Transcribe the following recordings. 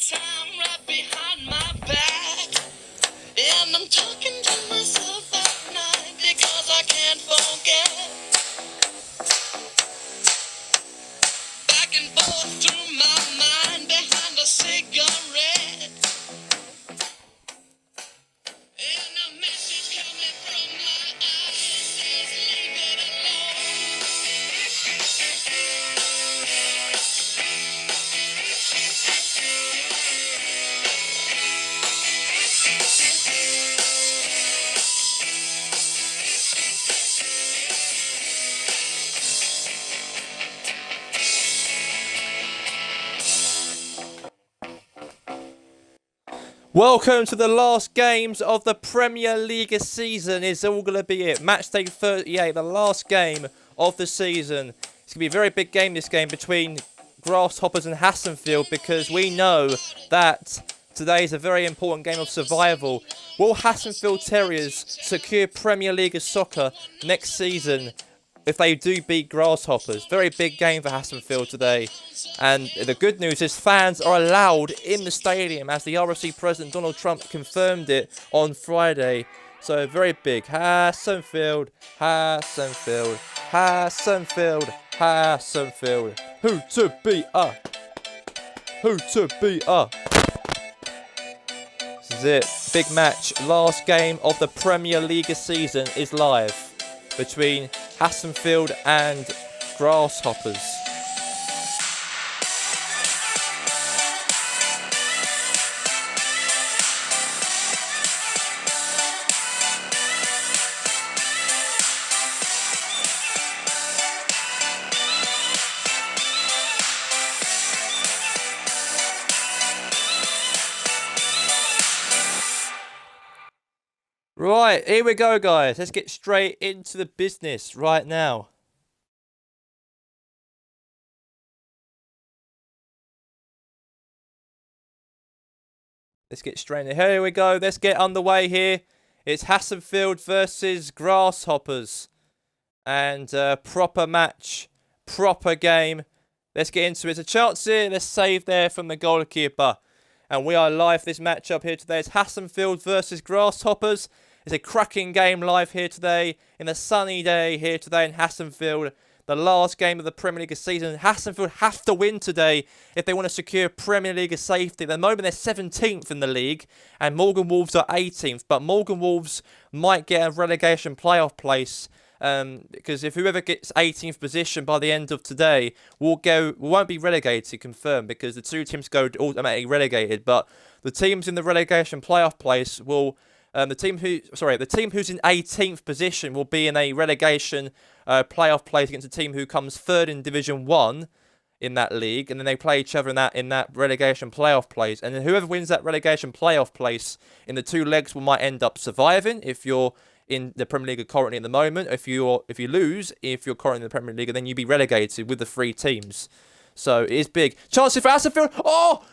time right behind my back. And I'm talking to myself at night because I can't forget. Back and forth through my mind behind a cigarette. And a message coming from my eyes says leave it alone. Welcome to the last games of the PremierLiga season. Is all going to be it. Match day 38, the last game of the season. It's going to be a very big game, this game, between Grasshoppers and Hassenfield, because we know that today is a very important game of survival. Will Hassenfield Terriers secure PremierLiga soccer next season if they do beat Grasshoppers? Very big game for Hassenfield today. And the good news is fans are allowed in the stadium, as the RFC President Donald Trump confirmed it on Friday. So very big. Hassenfield, Hassenfield, Hassenfield, Hassenfield. Who to beat up? Who to beat up? This is it. Big match. Last game of the PremierLiga season is live between Hassenfield and Grasshoppers. Right, here we go, guys. Let's get straight into the business right now. Let's get straight in. Here we go. Let's get underway here. It's Hassenfield versus Grasshoppers. And proper match, proper game. Let's get into it. It's a chance here. Let's save there from the goalkeeper. And we are live for this matchup here today. It's Hassenfield versus Grasshoppers. It's a cracking game live here today, in a sunny day here today in Hassenfield. The last game of the PremierLiga season. Hassenfield have to win today if they want to secure PremierLiga safety. At the moment, they're 17th in the league, and Morgan Wolves are 18th. But Morgan Wolves might get a relegation playoff place, because if whoever gets 18th position by the end of today won't be relegated, confirmed, because the two teams go automatically relegated. But the teams in the relegation playoff place will. The team who's in 18th position will be in a relegation playoff place against a team who comes third in Division 1 in that league, and then they play each other in that relegation playoff place. And then whoever wins that relegation playoff place in the two legs might end up surviving if you're in the Premier League currently at the moment. If you lose, if you're currently in the Premier League, then you'd be relegated with the three teams. So it is big. Chance for Hassenfield. Oh!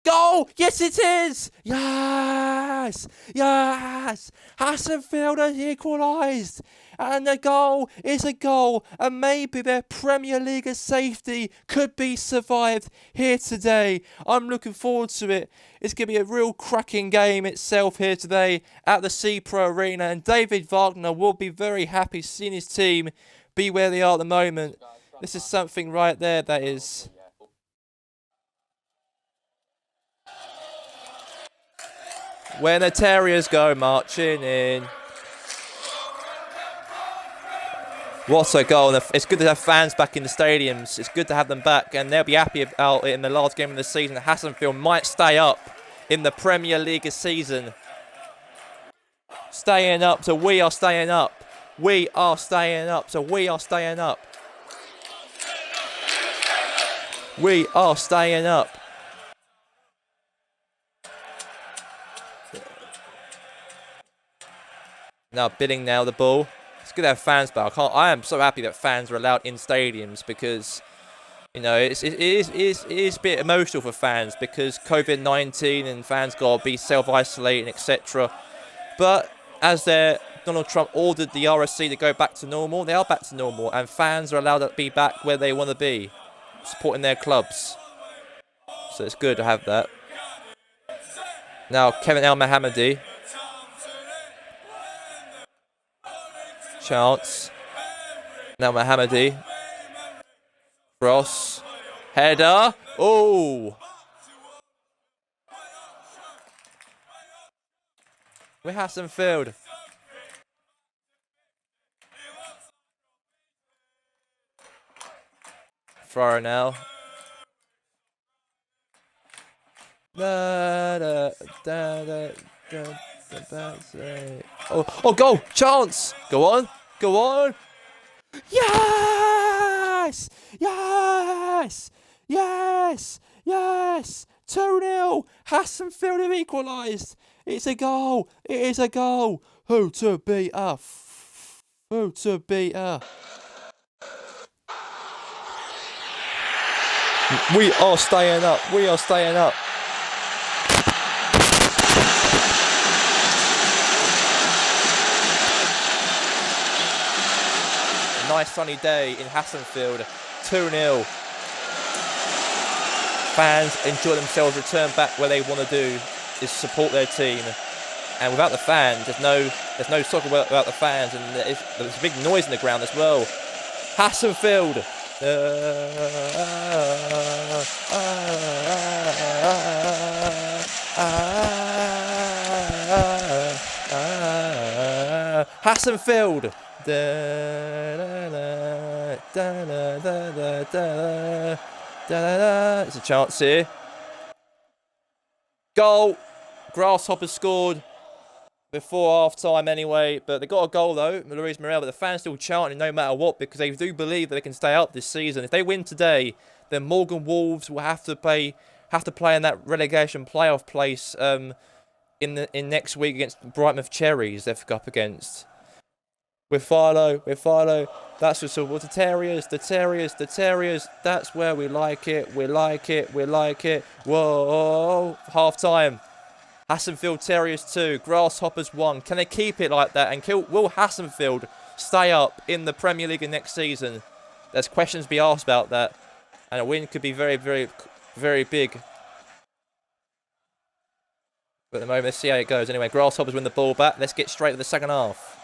Goal! Yes, it is! Yes! Yes! Hassenfield has equalised! And the goal is a goal, and maybe their PremierLiga safety could be survived here today. I'm looking forward to it. It's going to be a real cracking game itself here today at the C-Pro Arena, and David Wagner will be very happy seeing his team be where they are at the moment. This is something right there that is... when the Terriers go marching in. What a goal. It's good to have fans back in the stadiums. It's good to have them back, and they'll be happy out in the last game of the season. Hassenfield might stay up in the PremierLiga season. Staying up, so we are staying up. We are staying up, so we are staying up. We are staying up. Now bidding now the ball. It's good to have fans back. I am so happy that fans are allowed in stadiums, because you know it is a bit emotional for fans because COVID-19 and fans got to be self-isolating, etc. But as Donald Trump ordered the RSC to go back to normal, they are back to normal, and fans are allowed to be back where they want to be, supporting their clubs. So it's good to have that. Now Kevin El Mohammadi. Chance. Now Mohammadi. Cross. Header. Oh! We Hassan Field. Throw now. Oh, goal! Chance! Go on! Go on! Yes! Yes! Yes! Yes! 2-0! Hassanfield have equalised! It's a goal! It is a goal! Who to beat her? Who to beat her? We are staying up. We are staying up. A nice sunny day in Hassanfield. 2-0. Fans enjoy themselves, return back where they want to do is support their team. And without the fans, there's no soccer without the fans, and there's a big noise in the ground as well. Hassanfield. Hassanfield. It's a chance here. Goal. Grasshoppers scored before half-time anyway, but they got a goal though, Luis Morel, but the fans still chanting no matter what because they do believe that they can stay up this season. If they win today, then Morgan Wolves will have to play in that relegation playoff place in next week against Brightmouth Cherries they've up against. With Philo, that's just the Terriers, the Terriers, that's where we like it, we like it. Whoa, half-time. Hassanfield Terriers 2, Grasshoppers 1. Can they keep it like that? And will Hassanfield stay up in the PremierLiga next season? There's questions to be asked about that. And a win could be very, very, very big. But at the moment, let's see how it goes. Anyway, Grasshoppers win the ball back. Let's get straight to the second half.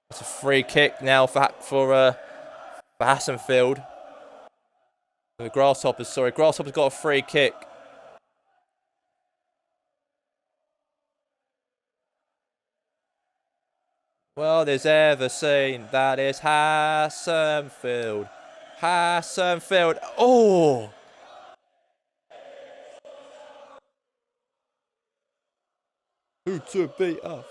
It's a free kick now for Hassanfield. The Grasshoppers, sorry. Grasshoppers got a free kick. Well, there's ever seen that is Hassanfield. Hassanfield. Oh! Who to beat us?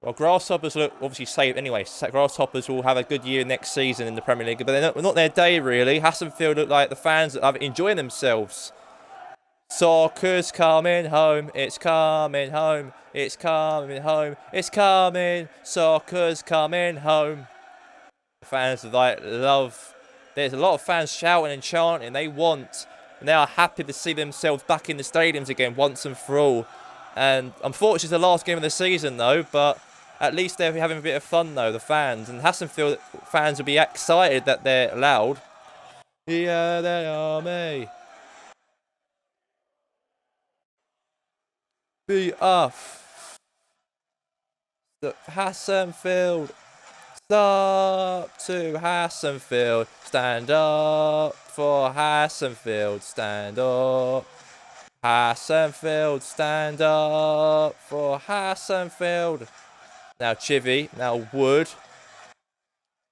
Well, Grasshoppers look obviously safe anyway. Grasshoppers will have a good year next season in the Premier League, but they're not their day really. Hassanfield look like the fans are enjoying themselves. Soccer's coming home. It's coming home. It's coming home. It's coming. Soccer's coming home. The fans love. There's a lot of fans shouting and chanting. They are happy to see themselves back in the stadiums again once and for all. And unfortunately, it's the last game of the season though, but at least they're having a bit of fun though, the fans. And Hassanfield fans will be excited that they're loud. Yeah, they are me. Be off. The Hassanfield. Stop to Hassanfield. Stand up for Hassanfield. Stand up. Hassanfield. Stand up for Hassanfield. Now Chivy. Now Wood.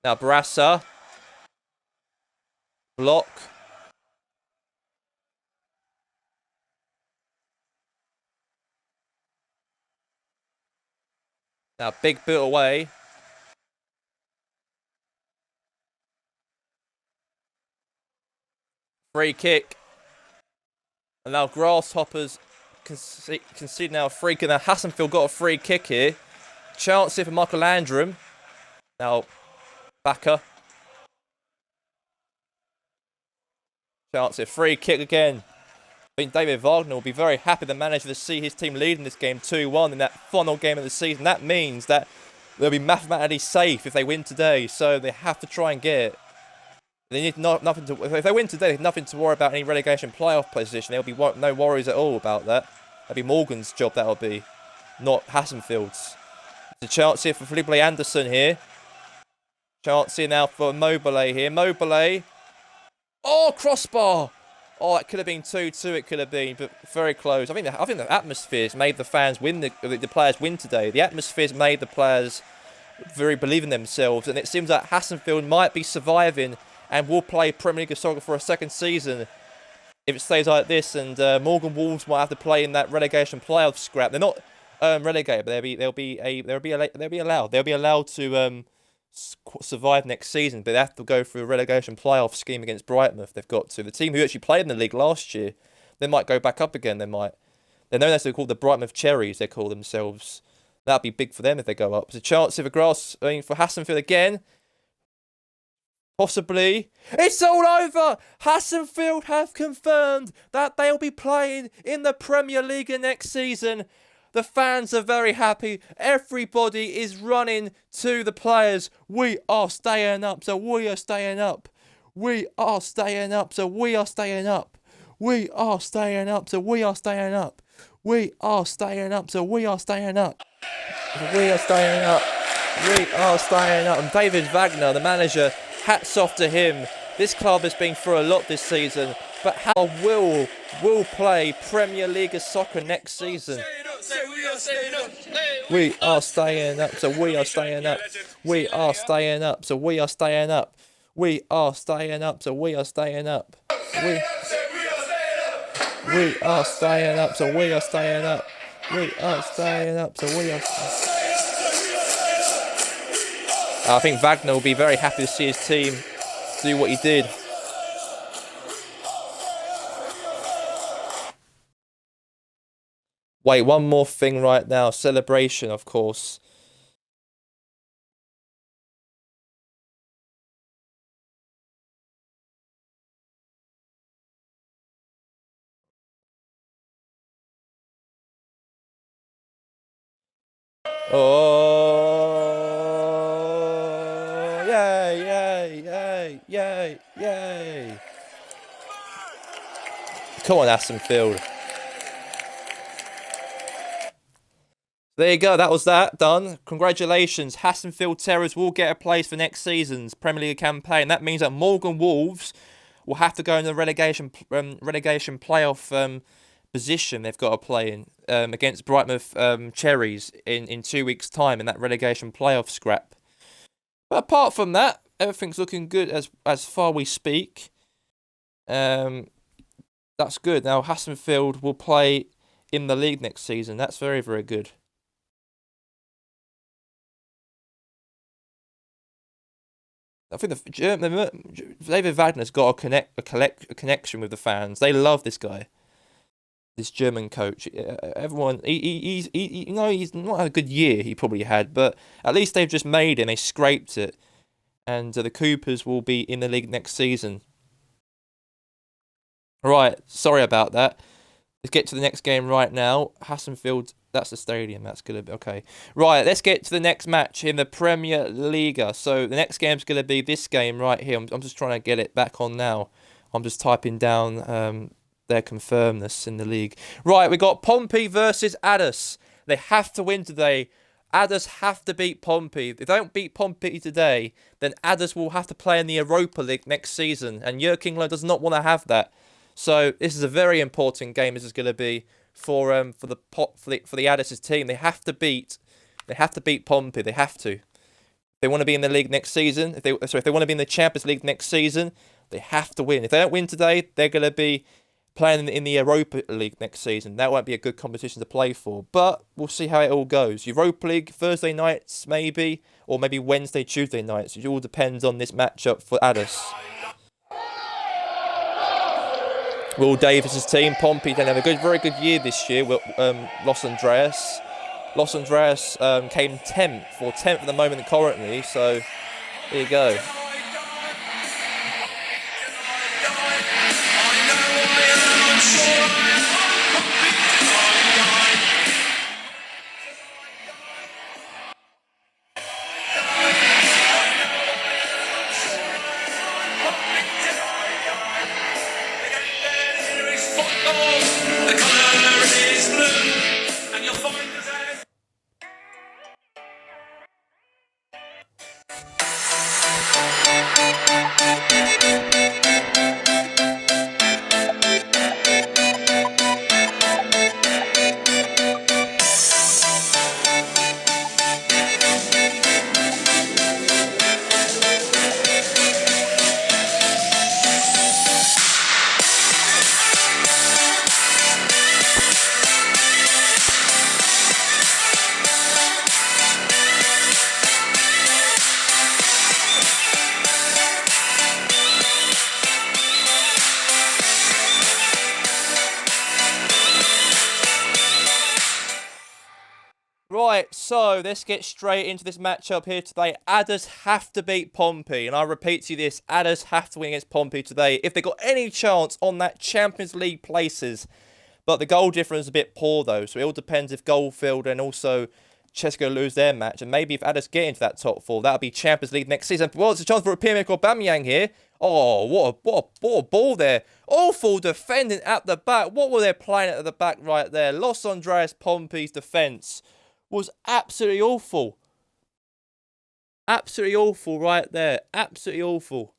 Now Brasser. Block. Now big boot away. Free kick. And now Grasshoppers conceded now a free kick. Now Hassenfield got a free kick here. Chance here for Michael Landrum. Now, Backer. Chance here, free kick again. I think David Wagner will be very happy, the manager, to see his team leading this game 2-1 in that final game of the season. That means that they'll be mathematically safe if they win today, so they have to try and get it. They need nothing to. If they win today, they have nothing to worry about any relegation playoff position. There'll be no worries at all about that. That'll be Morgan's job. That'll be, not Hassenfield's. There's a chance here for Felipe Anderson here. Chance here now for Mobile here. Mobile. Oh, crossbar. Oh, it could have been 2-2. It could have been, but very close. I think the atmosphere's made the fans win. The players win today. The atmosphere's made the players very believe in themselves, and it seems that Hassenfield might be surviving and will play Premier League soccer for a second season if it stays like this. And Morgan Wolves might have to play in that relegation playoff scrap. They're not relegated, but they'll be allowed to survive next season. But they have to go through a relegation playoff scheme against Brighton. They've got to. The team who actually played in the league last year, they might go back up again. They're known as, they're called the Brighton Cherries. They call themselves. That'd be big for them if they go up. There's a chance of a for Hassenfield again. Possibly. It's all over! Hassenfield have confirmed that they'll be playing in the Premier League next season. The fans are very happy. Everybody is running to the players. We are staying up, so we are staying up. We are staying up, so we are staying up. We are staying up, so we are staying up. We are staying up, so we are staying up. We are staying up. We are staying up. And David Wagner, the manager, hats off to him. This club has been through a lot this season, but how will play Premier League soccer next season. We are staying up, so we are staying up. We are staying up, so we are staying up. We are staying up, so we are staying up. We are staying up, so we are staying up. We are staying up, so we are. I think Wagner will be very happy to see his team do what he did. Wait, one more thing right now. Celebration, of course. Oh, yay, yay, yay, yay, yay. Come on, Hassenfield. There you go, that was that, done. Congratulations, Hassenfield Terrors will get a place for next season's Premier League campaign. That means that Morgan Wolves will have to go in the relegation playoff position they've got to play in against Brighton Cherries in 2 weeks' time in that relegation playoff scrap. But apart from that, everything's looking good as far we speak. That's good. Now Hassenfield will play in the league next season. That's very, very good. I think David Wagner's got a connection with the fans. They love this guy, this German coach. Everyone, he's not had a good year. He probably had, but at least they've just made it. And they scraped it, and the Coopers will be in the league next season. Right, sorry about that. Let's get to the next game right now. Hassenfield. That's the stadium. That's going to be okay. Right, let's get to the next match in the PremierLiga. So the next game's going to be this game right here. I'm just trying to get it back on now. I'm just typing down their confirmedness in the league. Right, we got Pompey versus Addis. They have to win today. Addis have to beat Pompey. If they don't beat Pompey today, then Addis will have to play in the Europa League next season. And Jürgen Loh does not want to have that. So this is a very important game. This is going to be for the Addis' team. They have to beat Pompey. They have to. If they want to be in the league next season, if they want to be in the Champions League next season, they have to win. If they don't win today, they're going to be playing in the Europa League next season. That won't be a good competition to play for. But we'll see how it all goes. Europa League Thursday nights maybe, or maybe Wednesday, Tuesday nights. It all depends on this matchup for Addis. Will Davis's team, Pompey, they have a very good year this year with Los Andreas. Los Andreas came 10th, or 10th at the moment currently, so there you go. Right, so let's get straight into this matchup here today. Adders have to beat Pompey, and I repeat to you this, Adders have to win against Pompey today if they've got any chance on that Champions League places. But the goal difference is a bit poor though, so it all depends if Goldfield and also Chesco lose their match, and maybe if Adders get into that top four, that'll be Champions League next season. Well, it's a chance for a Pierre-Emerick Aubameyang here. Oh, what a ball there. Awful defending at the back. What were they playing at the back right there? Los Andreas Pompey's defence was absolutely awful. Absolutely awful right there. Absolutely awful.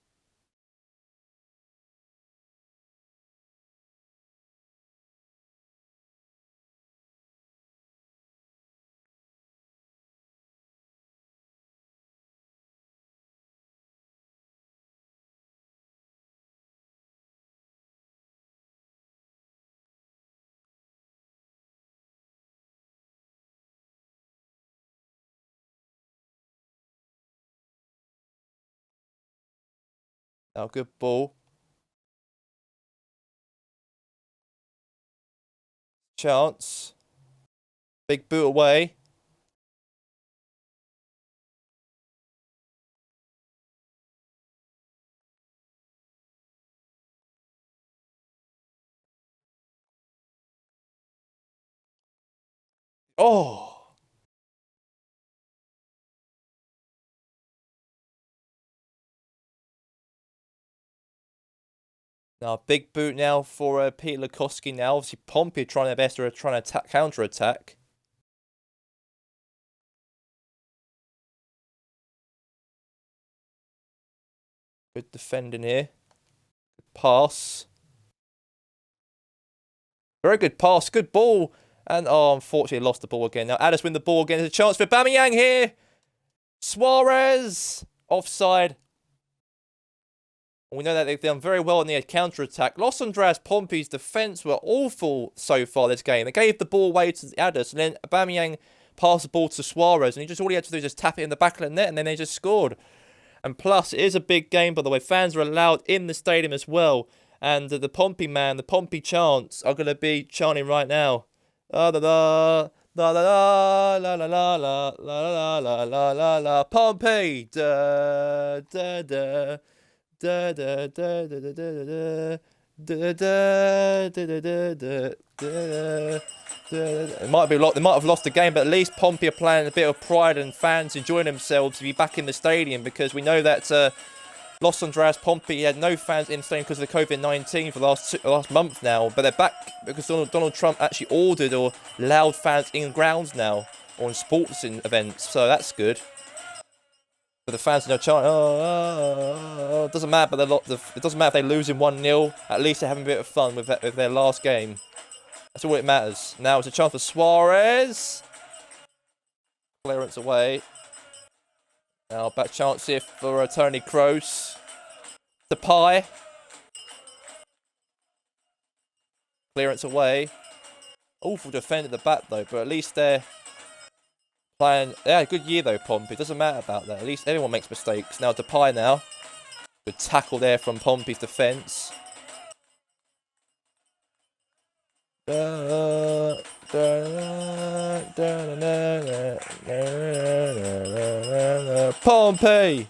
Now, good ball. Chance. Big boot away. Oh. Now, big boot now for Peter Lukoski now. Obviously, Pompey trying their best to trying to counter-attack. Good defending here. Good pass. Very good pass. Good ball. And, oh, unfortunately, lost the ball again. Now, Addis win the ball again. There's a chance for Aubameyang here. Suarez. Offside. We know that they've done very well in the counter-attack. Los Andreas Pompey's defence were awful so far this game. They gave the ball away to Addis, and then Aubameyang passed the ball to Suarez, and all he had to do was just tap it in the back of the net, and then they just scored. And plus, it is a big game, by the way. Fans are allowed in the stadium as well. And the Pompey man, the Pompey chants are going to be chanting right now. La la la. La la la la la la la la la la la Pompey da da da da da da da da da da da da da da. It might be a lot. They might have lost the game, but at least Pompey are playing a bit of pride and fans enjoying themselves to be back in the stadium, because we know that Los Andreas Pompey had no fans in the stadium because of the COVID-19 for the last month now, but they're back because Donald Trump actually ordered or allowed fans in grounds now or in sports events, so that's good. But the fans are chanting, it doesn't matter. But it doesn't matter if they lose in 1-0. At least they're having a bit of fun with their last game. That's all it matters. Now it's a chance for Suarez. Clearance away. Now back chance here for Tony Kroos. Depay. Clearance away. Awful defend at the back though, but at least they're playing. Yeah, good year though, Pompey. Doesn't matter about that. At least everyone makes mistakes. Now Depay now. Good tackle there from Pompey's defence. Pompey.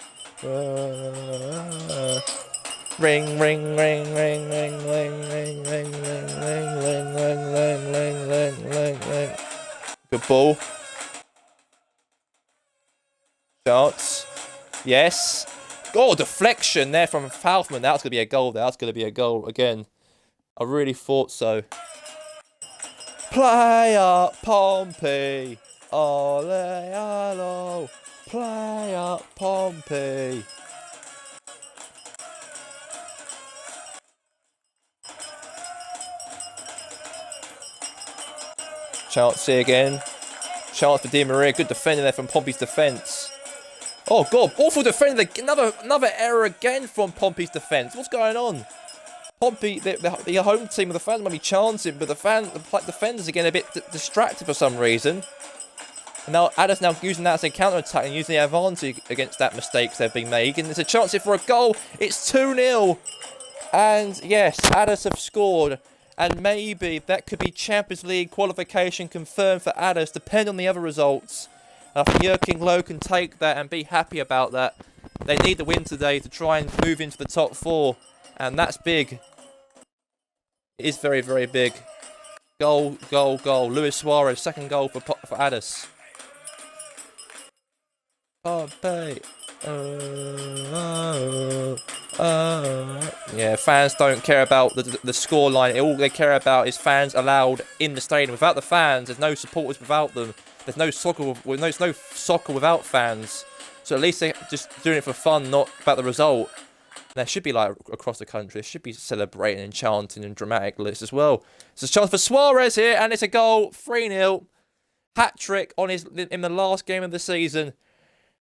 Ring, ring, ring, ring, ring, ring, ring, ring, ring, ring, ring, ring, ring, ring, ring, ring, ring. Good ball. Chance. Yes. Oh, deflection there from Falfman. That was going to be a goal. That was going to be a goal again. I really thought so. Play up, Pompey. Ole, hello. Play up, Pompey. Chance here again. Chance for Di Maria. Good defending there from Pompey's defence. Oh, God. Awful defending. Another error again from Pompey's defence. What's going on? Pompey, the home team, the fans might be chanting, but the defenders are getting a bit distracted for some reason. And now Addis now using that as a counter-attack and using the advantage against that mistakes they've been making. There's a chance here for a goal. It's 2-0. And yes, Addis have scored. And maybe that could be Champions League qualification confirmed for Addis, depending on the other results. I think Jurgen Loh can take that and be happy about that. They need the win today to try and move into the top 4. And that's big. It is very, very big. Goal, goal, goal. Luis Suarez, second goal for Addis. Pompey. Yeah, fans don't care about the scoreline. All they care about is fans allowed in the stadium. Without the fans, there's no supporters without them. There's no soccer without fans. So at least they're just doing it for fun, not about the result. There should be, like, across the country, there should be celebrating and chanting and dramatic lists as well. It's a chance for Suarez here, and it's a goal, 3-0. Hat-trick in the last game of the season.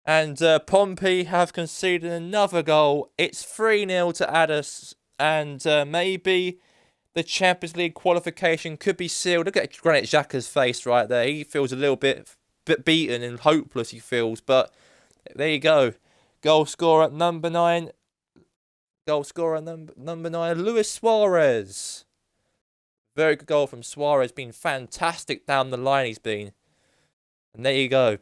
And Pompey have conceded another goal. It's 3-0 to Addis, and maybe the Champions League qualification could be sealed. Look at Granit Xhaka's face right there. He feels a little bit beaten and hopeless, he feels. But there you go. Goal scorer number 9. Goal scorer number 9, Luis Suarez. Very good goal from Suarez. Been fantastic down the line he's been. And there you go.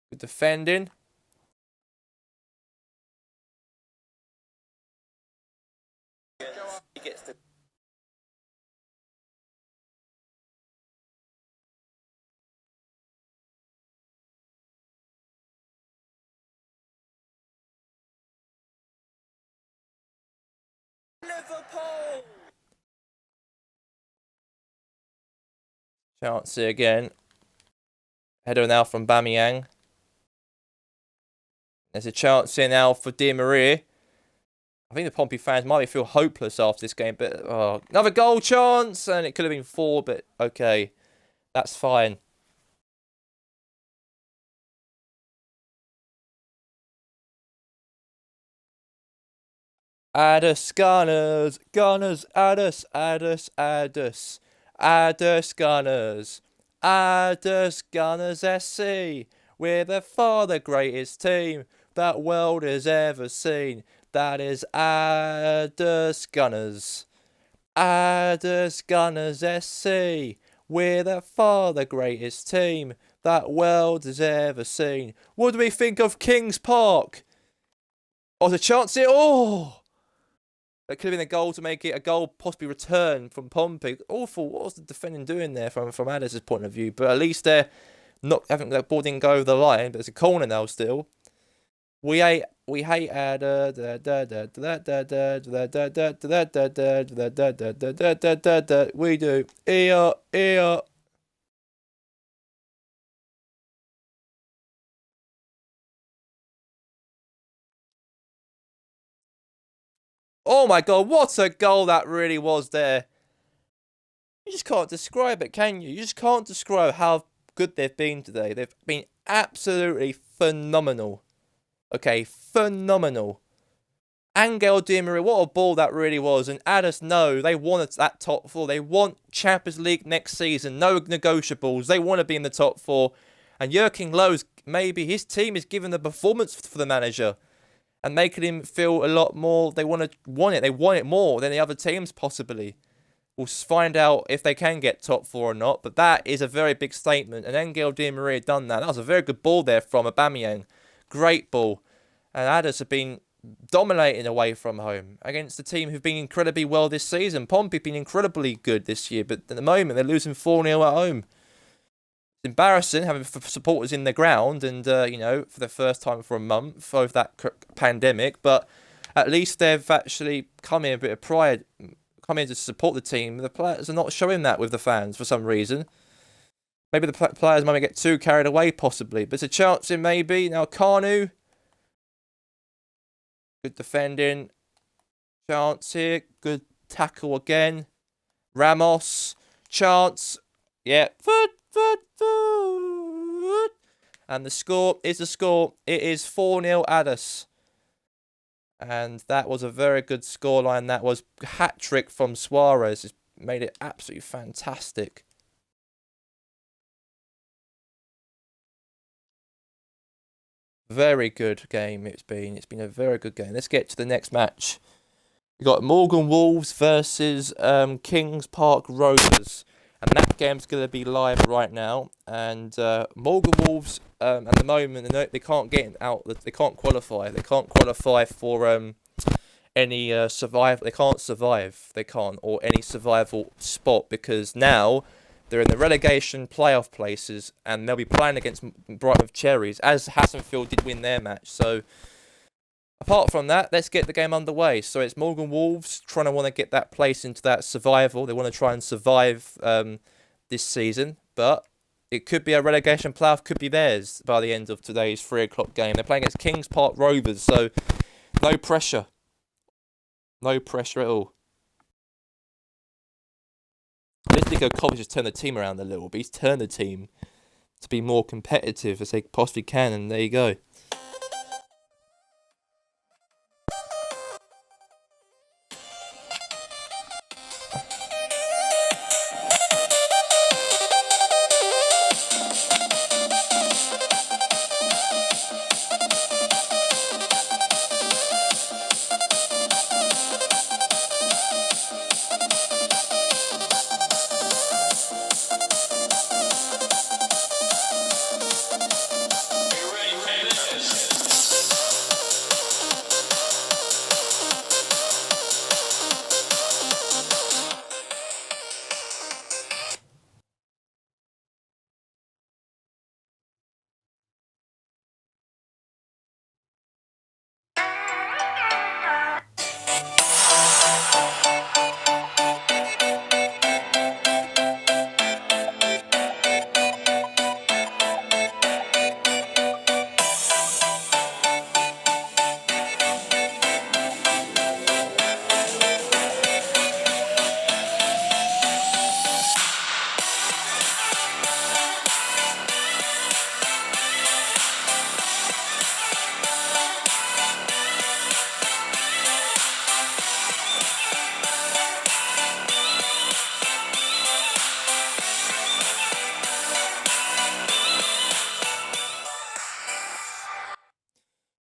Good defending. He gets the Liverpool. Chance here again. Header now from Bamiyang. There's a chance here now for Di Maria. I think the Pompey fans might feel hopeless after this game, but another goal chance, and it could have been 4, but okay, that's fine. Addis Gunners, Gunners, Addis, Addis, Addis, Addis Gunners, Addis Gunners SC. We're the greatest team that world has ever seen. That is Addis Gunners. Addis Gunners SC. We're the greatest team that world has ever seen. What do we think of Kings Park? Oh, there's a chance here. Oh! That could have been a goal to make it a goal possibly returned from Pompey. Awful. What was the defending doing there from Addis' point of view? But at least they're not having that ball didn't go over the line. But it's a corner now still. We hate Addis. We do. Ear. Oh my God, what a goal that really was there. You just can't describe it, can you? You just can't describe how good they've been today. They've been absolutely phenomenal. Okay, phenomenal. Angel Di Maria, what a ball that really was. And Addis, no, they want that top four. They want Champions League next season. No negotiables. They want to be in the top four. And Joachim Löw's, maybe his team is giving the performance for the manager and making him feel a lot more. They want it. They want it more than the other teams, possibly. We'll find out if they can get top four or not. But that is a very big statement. And Angel Di Maria done that. That was a very good ball there from Aubameyang. Great ball. And Addis have been dominating away from home against the team who've been incredibly well this season. Pompey have been incredibly good this year, but at the moment they're losing 4-0 at home. It's embarrassing having supporters in the ground and, for the first time for a month of that pandemic, but at least they've actually come in a bit of pride, come in to support the team. The players are not showing that with the fans for some reason. Maybe the players might get too carried away, possibly, but it's a chance in maybe. Now, Kanu. Good defending. Chance here. Good tackle again. Ramos. Chance. Yeah. Foot. And the score is the score. It is 4-0 Addis. And that was a very good scoreline. That was a hat-trick from Suarez. It's made it absolutely fantastic. Very good game it's been. It's been a very good game. Let's get to the next match. We've got Morgan Wolves versus Kings Park Rovers. And that game's going to be live right now. And Morgan Wolves, at the moment, they can't get out. They can't qualify. They can't qualify for any survive. They can't survive. They can't, or any survival spot, because now they're in the relegation playoff places, and they'll be playing against Brighton Cherries, as Hasenfield did win their match. So, apart from that, let's get the game underway. So it's Morgan Wolves trying to want to get that place into that survival. They want to try and survive this season, but it could be a relegation playoff, could be theirs by the end of today's 3 o'clock game. They're playing against Kings Park Rovers, so no pressure. No pressure at all. This Nico Kovac has turned the team around a little bit. He's turned the team to be more competitive as they possibly can, and there you go.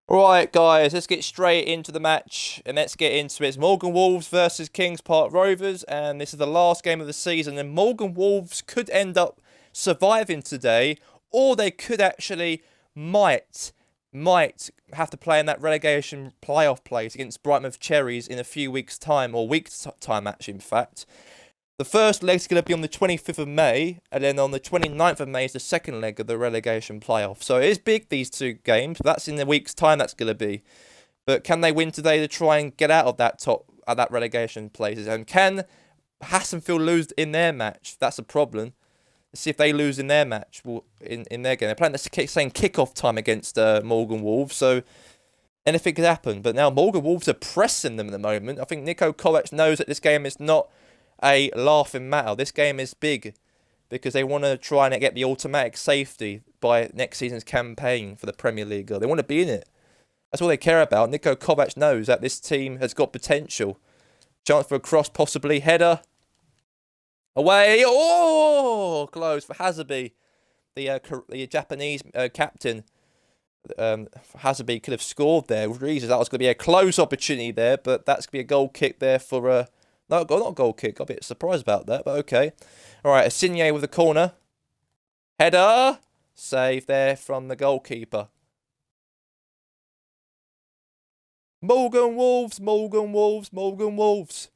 Right, guys, let's get straight into the match, and let's get into it. It's Morgan Wolves versus Kings Park Rovers, and this is the last game of the season, and Morgan Wolves could end up surviving today, or they could actually might have to play in that relegation playoff place against Brighton Cherries in a few weeks' time, or weeks' time, actually, in fact. The first leg's going to be on the 25th of May, and then on the 29th of May is the second leg of the relegation playoff. So it is big, these two games. That's in a week's time, that's going to be. But can they win today to try and get out of that relegation places? And can Hasenfield lose in their match? That's a problem. Let's see if they lose in their match, in their game. They're playing the same kick-off time against Morgan Wolves, so anything could happen. But now Morgan Wolves are pressing them at the moment. I think Nico Kovac knows that this game is not a laughing matter. This game is big because they want to try and get the automatic safety by next season's campaign for the PremierLiga. They want to be in it. That's all they care about. Niko Kovac knows that this team has got potential. Chance for a cross, possibly. Header. Away. Oh, close for Hasabe, the Japanese captain. Hasabe could have scored there. Jesus, that was going to be a close opportunity there, but that's going to be a goal kick there for no, not a goal kick. I'm a bit surprised about that, but okay. All right, Insigne with the corner. Header. Save there from the goalkeeper. Morgan Wolves, Morgan Wolves, Morgan Wolves.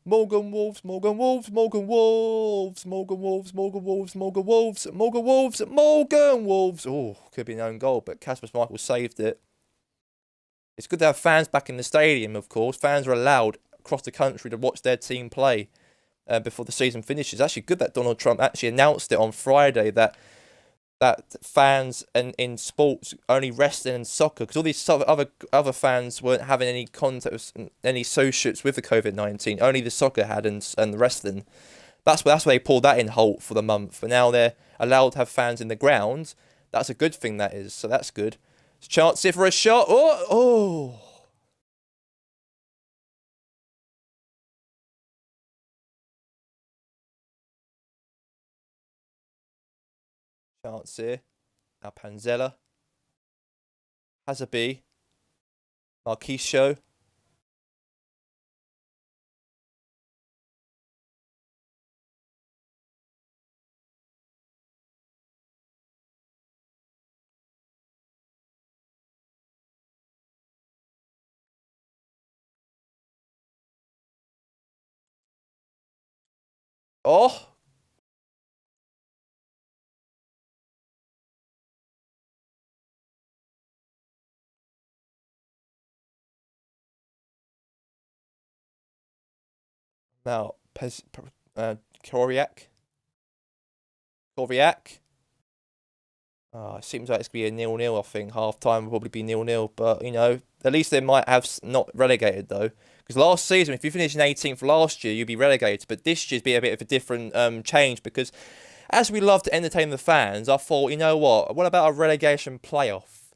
Morgan Wolves, Morgan Wolves, Morgan Wolves, Morgan Wolves, Morgan Wolves, Morgan Wolves, Morgan Wolves, Morgan Wolves. Oh, could be an own goal, but Kasper Schmeichel saved it. It's good to have fans back in the stadium, of course. Fans are allowed across the country to watch their team play before the season finishes. It's actually good that Donald Trump actually announced it on Friday that fans in sports, only wrestling and soccer, because all these other fans weren't having any contact, any associates with the COVID-19. Only the soccer had and the wrestling. That's why they pulled that in halt for the month. But now they're allowed to have fans in the ground. That's a good thing, that is. So that's good. It's a chance here for a shot. Oh. Chance here. Now Panzella. Hasabe. Marquisio. Oh. Now, Koryak. Koryak. Oh, it seems like it's going to be a 0-0, I think. Half time will probably be 0-0. But, you know, at least they might have not relegated, though. Because last season, if you finished in 18th last year, you'd be relegated. But this year's be a bit of a different change. Because as we love to entertain the fans, I thought, you know what about a relegation playoff?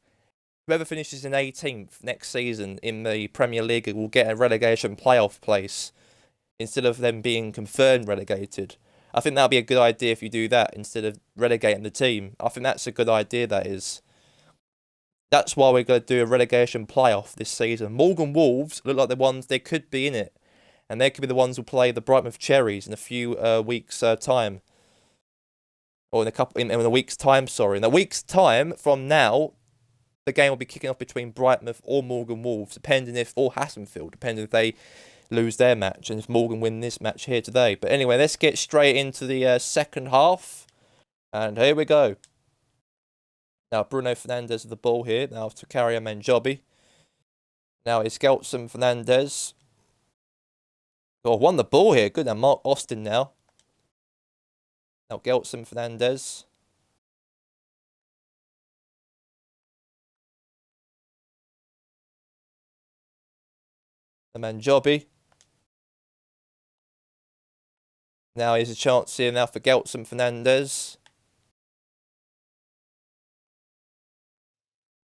Whoever finishes in 18th next season in the PremierLiga will get a relegation playoff place, instead of them being confirmed relegated. I think that'll be a good idea if you do that instead of relegating the team. I think that's a good idea, that is. That's why we're going to do a relegation playoff this season. Morgan Wolves look like the ones, they could be in it. And they could be the ones who play the Brightmouth Cherries in a few weeks' time. Or in a week's time, sorry. In a week's time from now, the game will be kicking off between Brightmouth or Morgan Wolves, or Hassonfield, depending if they lose their match and if Morgan win this match here today. But anyway, let's get straight into the second half. And here we go. Now, Bruno Fernandes with the ball here. Now to Karim Manjobi. Now it's Gelson Fernandes. Oh, won the ball here. Good. Now Mark Austin now. Now Gelson Fernandes. The Manjobi. Now here's a chance here now for Gelson Fernandes.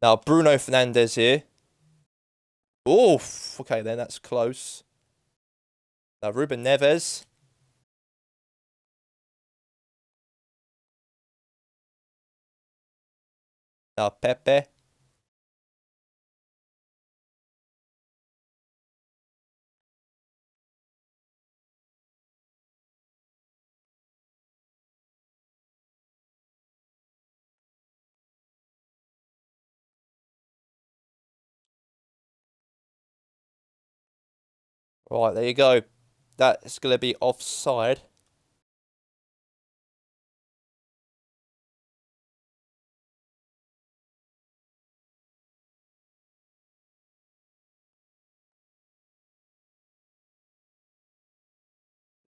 Now Bruno Fernandes here. Oof. Okay then, that's close. Now Ruben Neves. Now Pepe. Right, there you go. That's going to be offside.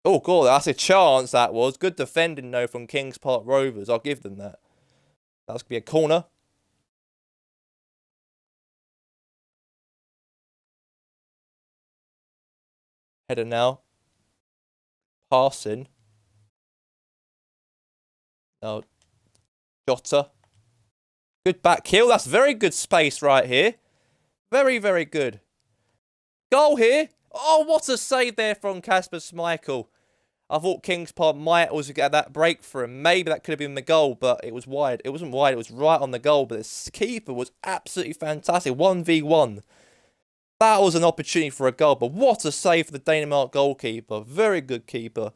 Oh, God, that's a chance, that was. Good defending, though, from Kings Park Rovers. I'll give them that. That's going to be a corner. Header now. Passing. Now, Jota. Good back heel. That's very good space right here. Very, very good. Goal here. Oh, what a save there from Kasper Schmeichel. I thought Kings Park might also get that breakthrough. Maybe that could have been the goal, but it was wide. It wasn't wide. It was right on the goal. But the keeper was absolutely fantastic. 1v1. That was an opportunity for a goal. But what a save for the Denmark goalkeeper. Very good keeper.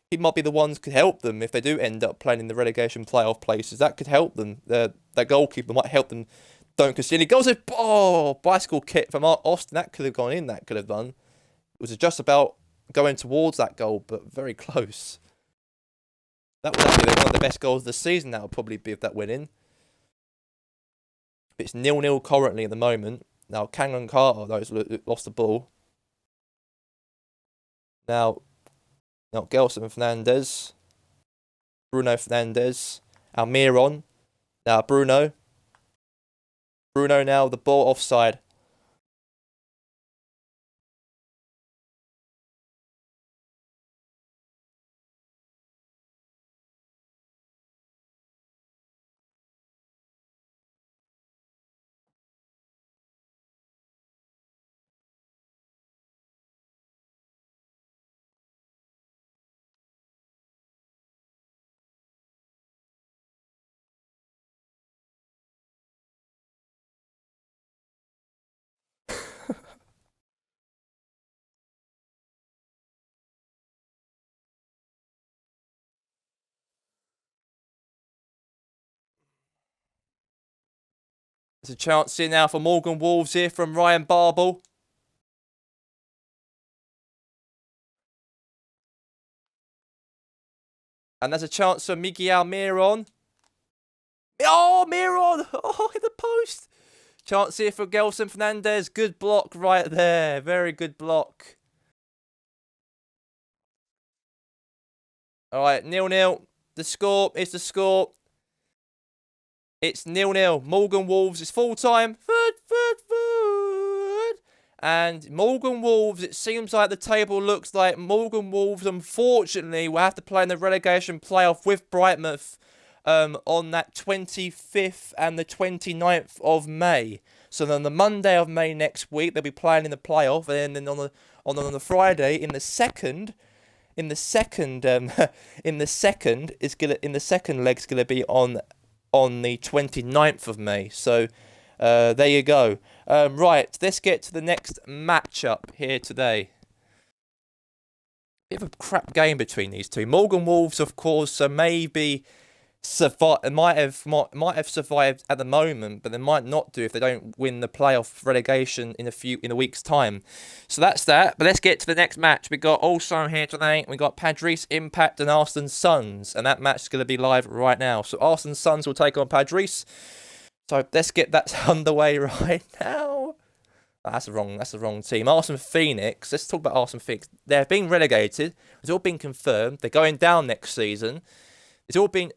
He might be the ones who could help them if they do end up playing in the relegation playoff places. That could help them. That goalkeeper might help them. Don't concede. He goes, oh, bicycle kick from Austin. That could have gone in. That could have done. It was just about going towards that goal, but very close. That was actually one of the best goals of the season. That would probably be if that went in. It's 0-0 currently at the moment. Now, Kangan Carter, those lost the ball. Now Gelson Fernandez. Bruno Fernandez. Almiron. Now, Bruno. Bruno now, the ball offside. There's a chance here now for Morgan Wolves here from Ryan Barble. And there's a chance for Miguel Miron. Oh, Miron! Oh, in the post. Chance here for Gelson Fernandez. Good block right there. Very good block. All right, 0-0. The score is the score. It's 0-0. Morgan Wolves is full time. Third. And Morgan Wolves, it seems like the table looks like Morgan Wolves, unfortunately, will have to play in the relegation playoff with Brightmouth on that 25th and the 29th of May. So then the Monday of May next week, they'll be playing in the playoff, and then on the Friday in the second leg's gonna be on the 29th of May. So there you go. Right, let's get to the next matchup here today. Bit of a crap game between these two. Morgan Wolves, of course, maybe might have survived at the moment, but they might not do if they don't win the playoff relegation in a week's time. So that's that. But let's get to the next match. We got also here today. We got Padres Impact and Arsene Suns, and that match is going to be live right now. So Arsene Suns will take on Padres. So let's get that underway right now. Oh, that's the wrong team. Arsene Phoenix. Let's talk about Arsene Phoenix. They've been relegated. It's all been confirmed. They're going down next season. It's all been,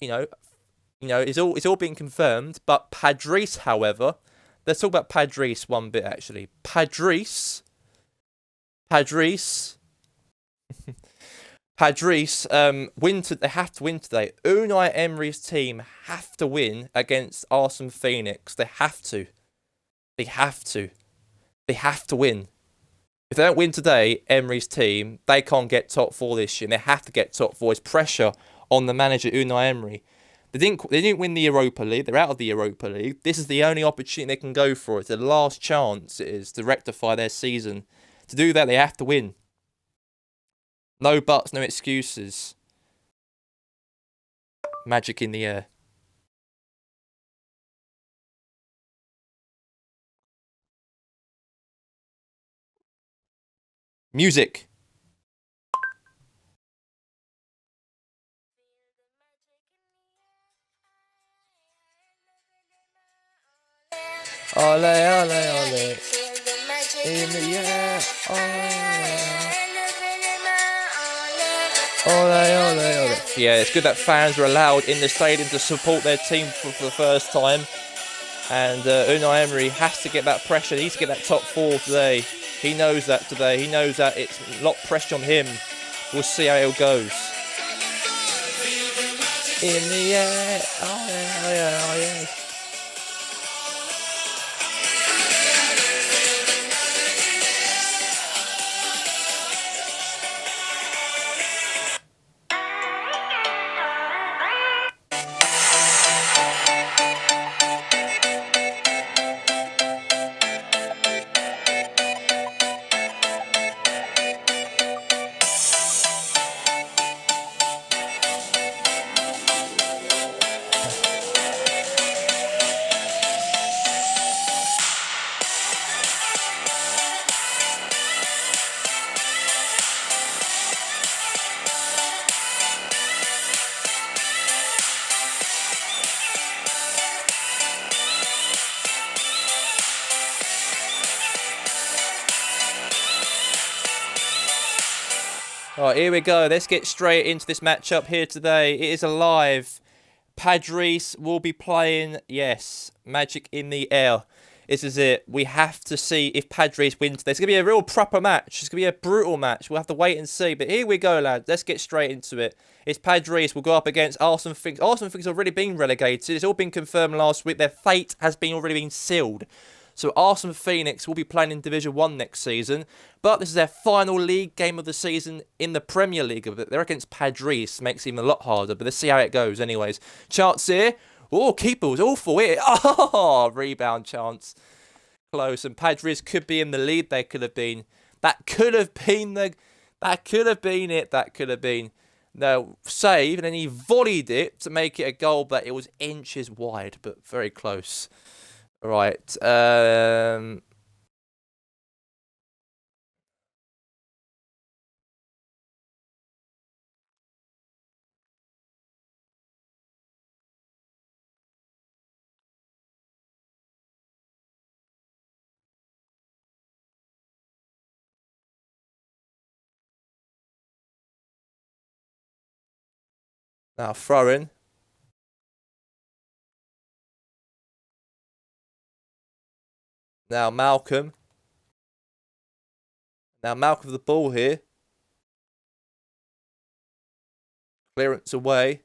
it's all been confirmed. But Padres, however, let's talk about Padres one bit actually. Padres. Padres, they have to win today. Unai Emery's team have to win against Arsene Phoenix. They have to win. If they don't win today, Emery's team, they can't get top four this year. And they have to get top four. It's pressure on the manager, Unai Emery. They didn't win the Europa League. They're out of the Europa League. This is the only opportunity they can go for. It's the last chance it is to rectify their season. To do that, they have to win. No buts, no excuses. Magic in the air. Music. Ole, ole, ole. In the air. Ole, ole, ole. Yeah, it's good that fans are allowed in the stadium to support their team for the first time. And Unai Emery has to get that pressure. He needs to get that top four today. He knows that today. He knows that it's a lot of pressure on him. We'll see how it goes. In the air. Oh, yeah. Alright, here we go. Let's get straight into this matchup here today. It is alive. Padres will be playing, yes, Magic in the air. This is it. We have to see if Padres win today. It's going to be a real proper match. It's going to be a brutal match. We'll have to wait and see. But here we go, lads. Let's get straight into it. It's Padres will go up against Arsenal Finks. Arsenal Finks have already been relegated. It's all been confirmed last week. Their fate has been already been sealed. So Arsenal Phoenix will be playing in Division 1 next season. But this is their final league game of the season in the PremierLiga. But they're against Padres. Makes it even a lot harder. But let's see how it goes anyways. Chance here. Oh, keeper was awful here. Oh, rebound chance. Close. And Padres could be in the lead. They could have been. That could have been the... That could have been it. That could have been... No, save. And then he volleyed it to make it a goal. But it was inches wide. But very close. Right. Now throwing. Now Malcolm. Now Malcolm with the ball here. Clearance away.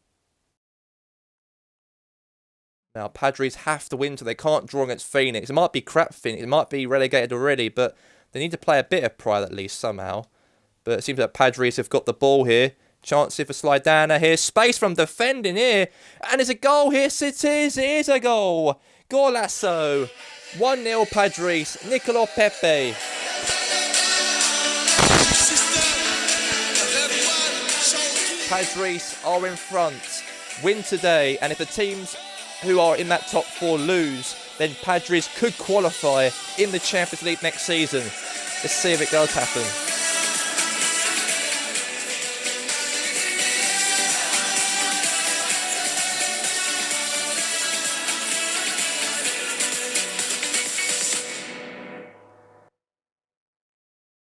Now Padres have to win, so they can't draw against Phoenix. It might be crap Phoenix. It might be relegated already, but they need to play a bit of pride at least somehow. But it seems that Padres have got the ball here. Chance here for Slidana here. Space from defending here. And it's a goal here. It is a goal. Golasso. 1-0 Padres. Nicolò Pepe. Padres are in front. Win today. And if the teams who are in that top 4 lose, then Padres could qualify in the Champions League next season. Let's see if it does happen.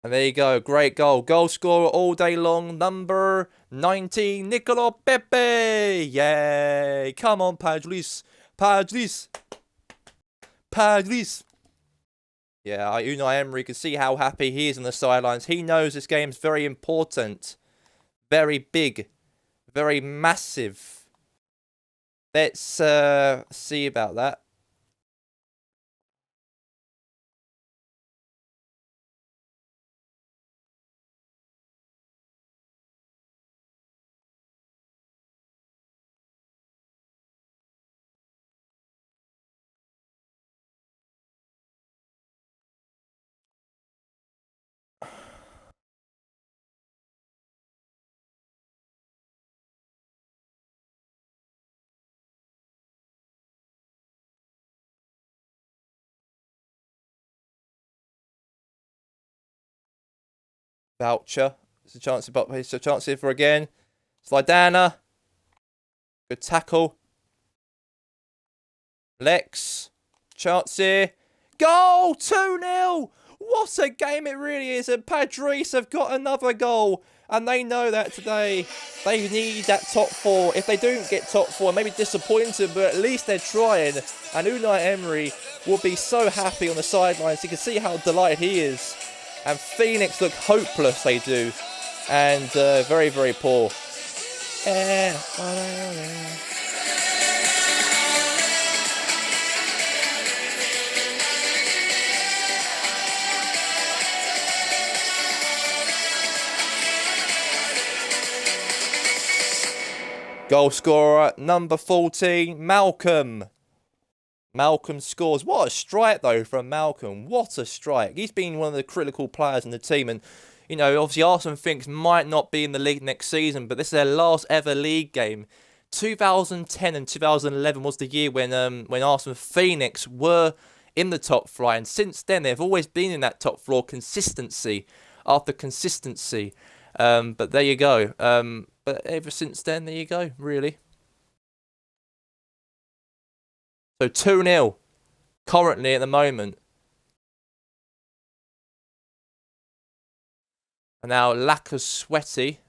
And there you go, great goal. Goal scorer all day long, number 19, Nicolò Pepe. Yay! Come on, Padres. Padres. Padres. Yeah, Unai Emery can see how happy he is on the sidelines. He knows this game's very important. Very big. Very massive. Let's see about that. Voucher. It's a chance here for again. Slidana. Good tackle. Lex. Chance here. Goal! 2-0! What a game it really is. And Padres have got another goal. And they know that today they need that top 4. If they don't get top 4, maybe disappointed, but at least they're trying. And Unai Emery will be so happy on the sidelines. You can see how delighted he is. And Phoenix look hopeless, they do. And very, very poor. Goal scorer, number 14, Malcolm. Malcolm scores. What a strike, though, from Malcolm. What a strike. He's been one of the critical players in the team. And, you know, obviously Arsenal Finks might not be in the league next season, but this is their last ever league game. 2010 and 2011 was the year when Arsenal Phoenix were in the top flight. And since then, they've always been in that top floor, consistency after consistency. But there you go. But ever since then, there you go, really. So 2-0 currently at the moment. And now Lack of Sweaty.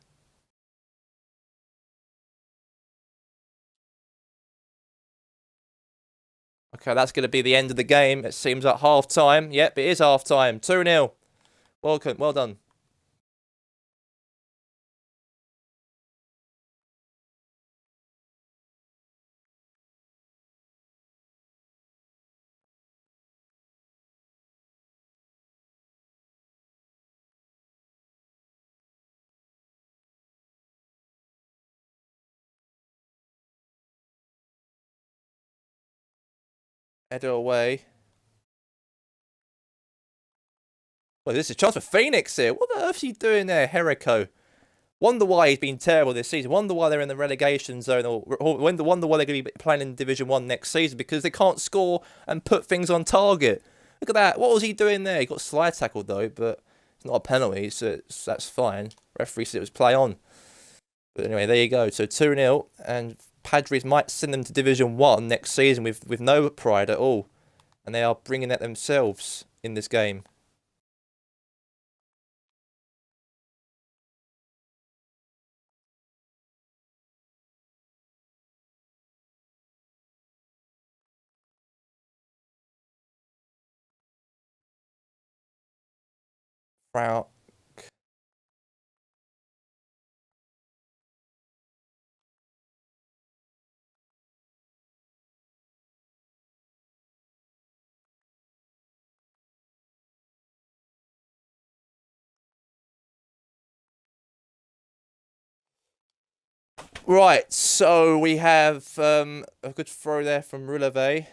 Okay, that's going to be the end of the game. It seems like half time. Yep, it is half time. 2-0. Welcome. Well done. Header away. Well, this is a chance for Phoenix here. What the earth's he doing there, Herrico? Wonder why he's been terrible this season. Wonder why they're in the relegation zone, or wonder why they're going to be playing in Division 1 next season, because they can't score and put things on target. Look at that. What was he doing there? He got slide tackled, though, but it's not a penalty, so that's fine. Referee said it was play on. But anyway, there you go. So 2-0, and Padres might send them to Division 1 next season with no pride at all. And they are bringing that themselves in this game. Frank. Right, so we have a good throw there from Roulevet.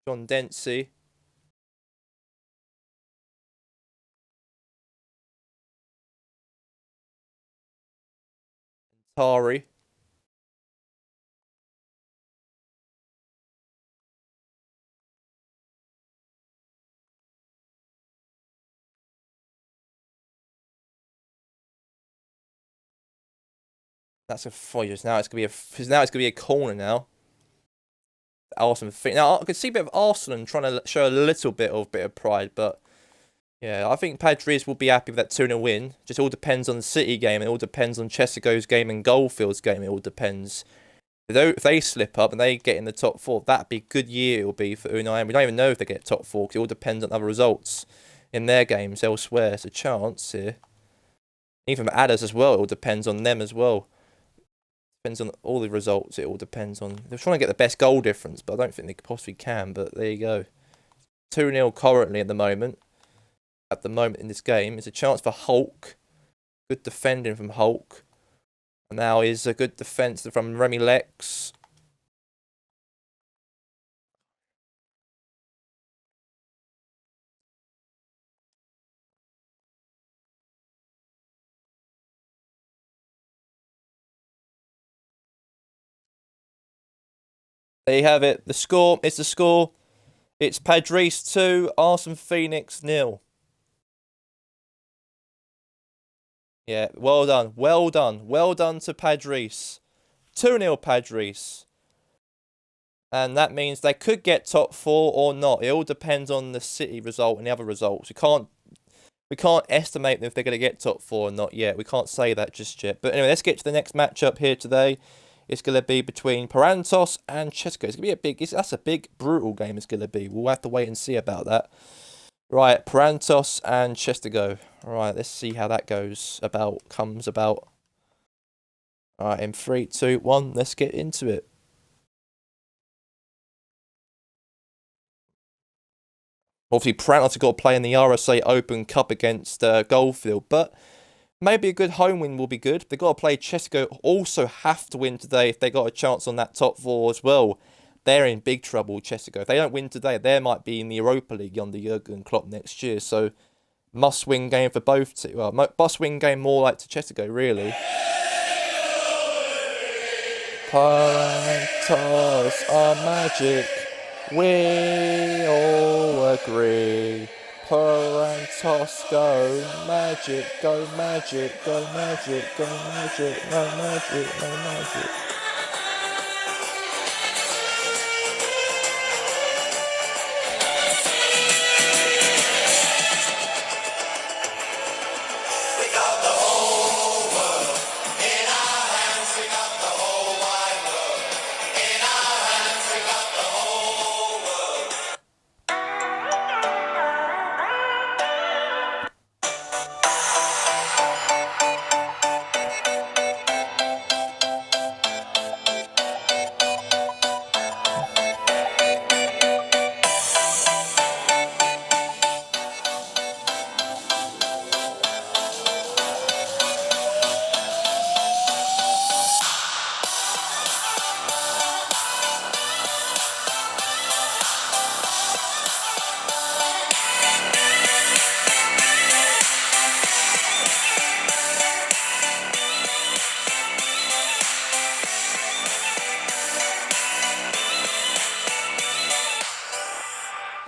John Dempsey. Tari. That's a foil. Now it's gonna be a corner now. Arsenal. Now I can see a bit of Arsenal trying to show a little bit of pride, but yeah, I think Padres will be happy with that 2-0 win. Just all depends on the City game. It all depends on Chesago's game and Goldfield's game. It all depends. If they slip up and they get in the top 4, that'd be a good year. It will be for Unai. And we don't even know if they get top 4 because it all depends on other results in their games elsewhere. It's a chance here. Even for Adders as well, it all depends on them as well. Depends on all the results. It all depends on. They're trying to get the best goal difference, but I don't think they possibly can. But there you go. 2-0 currently at the moment. At the moment in this game, it's a chance for Hulk. Good defending from Hulk. And now is a good defence from Remy Lex. There you have it. The score. It's the score. It's Padres 2, Arsenal Phoenix 0. Yeah, well done. Well done. Well done to Padres. 2-0 Padres. And that means they could get top 4 or not. It all depends on the City result and the other results. We can't estimate if they're going to get top 4 or not yet. We can't say that just yet. But anyway, let's get to the next matchup here today. It's going to be between Parantos and Chesko. It's going to be that's a big, brutal game it's going to be. We'll have to wait and see about that. Right, Parantos and Chestergo. Right, let's see how that comes about. Alright, in 3, 2, 1, let's get into it. Obviously, Parantos have got to play in the RSA Open Cup against Goldfield, but maybe a good home win will be good. They've got to play Chesko, also have to win today if they got a chance on that top 4 as well. They're in big trouble, Chesko. If they don't win today, they might be in the Europa League under Jurgen Klopp next year. So, must-win game for both teams. Well, must-win game more like to Chesko, really. Parantos are magic. We all agree. Parantos go magic, go magic, go magic, go magic, no magic, no magic.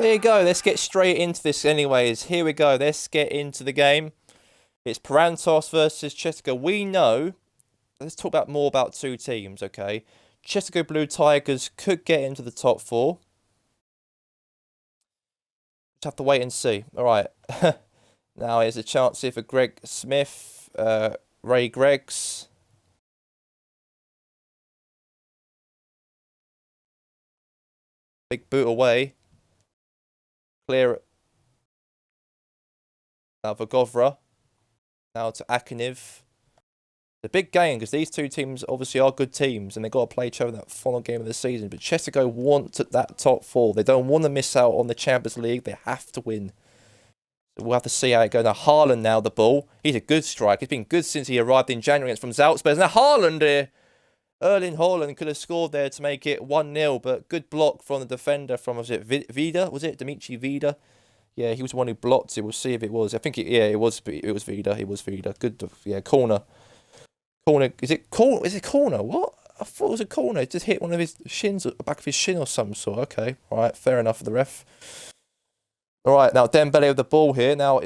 There you go. Let's get straight into this anyways. Here we go. Let's get into the game. It's Parantos versus Chetika. We know. Let's talk about more about two teams, okay? Chetika Blue Tigers could get into the top four. Just have to wait and see. All right. Now here's a chance here for Greg Smith, Ray Greggs. Big boot away. Clear it. Now for Govra. Now to Akiniv. The big game, because these two teams obviously are good teams and they've got to play each other in that final game of the season. But Chetika want that top four. They don't want to miss out on the Champions League. They have to win. So we'll have to see how it goes. Now Haaland now the ball. He's a good striker. He's been good since he arrived in January from Salzburg. Now Haaland here. Erling Haaland could have scored there to make it 1-0, but good block from the defender from, was it Vida? Was it Dimitri Vida? Yeah, he was the one who blocked it. We'll see if it was. I think it was Vida. It was Vida. Good, yeah, corner. Corner. Is it corner? What? I thought it was a corner. It just hit one of his shins, the back of his shin or some sort. Okay, all right, fair enough for the ref. All right, now Dembele with the ball here. Now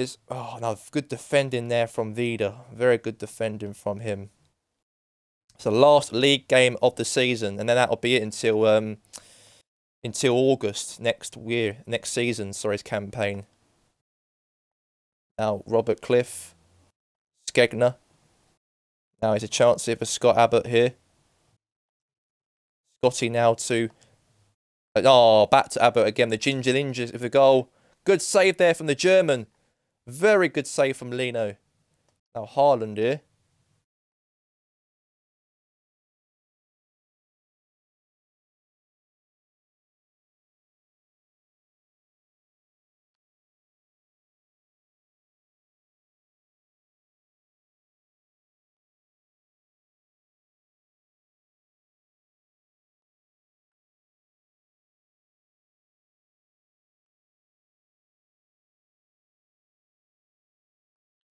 good defending there from Vida. Very good defending from him. It's the last league game of the season, and then that'll be it until August next season. Sorry, his campaign. Now Robert Cliff, Skegner. Now here's a chance here for Scott Abbott here. Scotty now to back to Abbott again. The Ginger Ninjas with the goal. Good save there from the German. Very good save from Lino. Now Haaland here.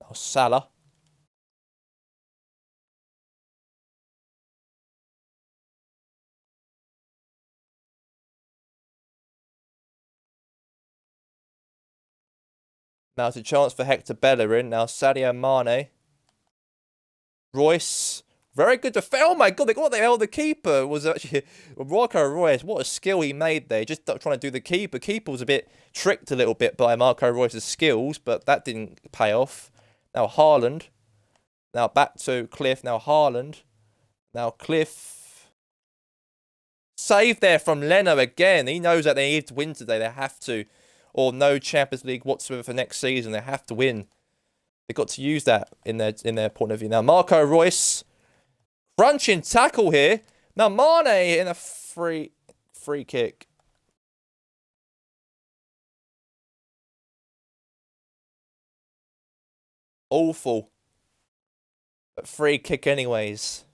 Now Salah. Now it's a chance for Hector Bellerin. Now Sadio Mane. Royce. Very good defense. Oh my god, what the hell? The keeper was actually Marco Royce. What a skill he made there. Just trying to do the keeper. Keeper was a bit tricked a little bit by Marco Royce's skills, but that didn't pay off. Now Haaland. Now back to Cliff. Now Haaland. Now Cliff. Save there from Leno again. He knows that they need to win today. They have to. Or no Champions League whatsoever for next season. They have to win. They've got to use that in their point of view. Now Marco Royce. Crunching tackle here. Now Mane in a free kick. Awful. But free kick anyways.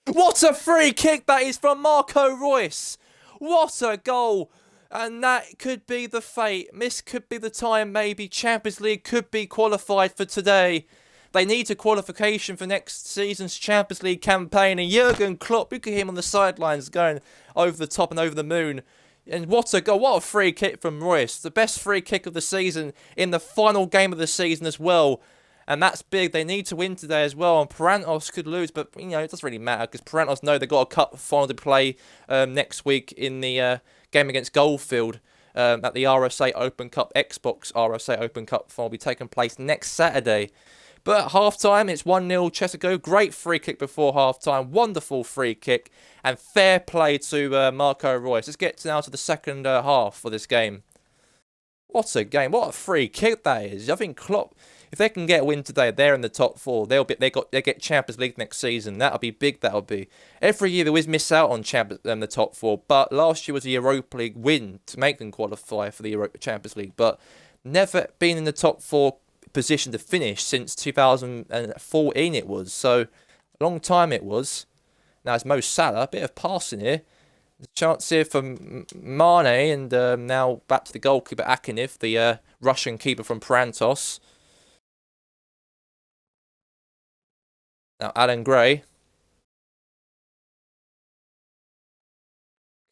What a free kick that is from Marco Royce. What a goal. And that could be the fate. This could be the time maybe Champions League could be qualified for today. They need a qualification for next season's Champions League campaign. And Jurgen Klopp, you can hear him on the sidelines going over the top and over the moon. And what a goal. What a free kick from Royce. The best free kick of the season in the final game of the season as well. And that's big. They need to win today as well. And Parantos could lose. But, it doesn't really matter. Because Parantos know they've got a cup final to play next week in the game against Goldfield. At the RSA Open Cup, Xbox RSA Open Cup final will be taking place next Saturday. But at half-time, it's 1-0 Chetika. Great free kick before half-time. Wonderful free kick. And fair play to Marco Royce. Let's get now to the second half for this game. What a game. What a free kick that is. I think Klopp, if they can get a win today, they're in the top four. They get Champions League next season. That'll be big, that'll be. Every year they always miss out on the top four. But last year was a Europa League win to make them qualify for the Champions League. But never been in the top four position to finish since 2014 it was. So, a long time it was. Now it's Mo Salah. A bit of passing here. Chance here for Mane, and now back to the goalkeeper Akiniv, the Russian keeper from Parantos. Now Alan Gray.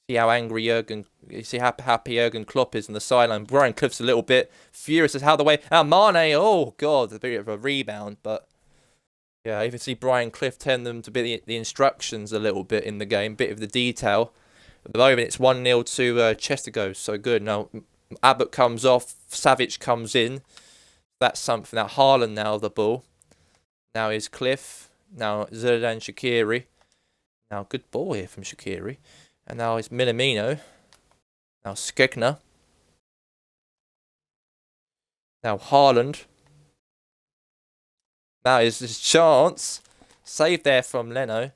See how angry you see how happy Jurgen Klopp is on the sideline. Brian Clough's a little bit furious as how the way. Mane, oh God, a bit of a rebound, but yeah, I even see Brian Clough telling them to be the instructions a little bit in the game, bit of the detail. At the moment, it's 1-0 to Chestergo, so good. Now, Abbott comes off, Savic comes in. That's something. Now, Haaland now the ball. Now is Cliff. Now, Zerdan Shaqiri. Now, good ball here from Shaqiri. And now it's Minamino. Now, Skegner. Now, Haaland. Now is his chance. Save there from Leno.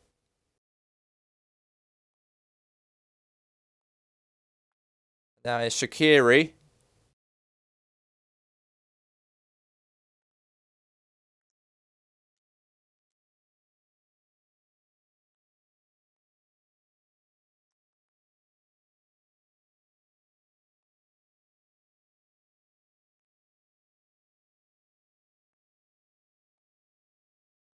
Now it's Shaqiri.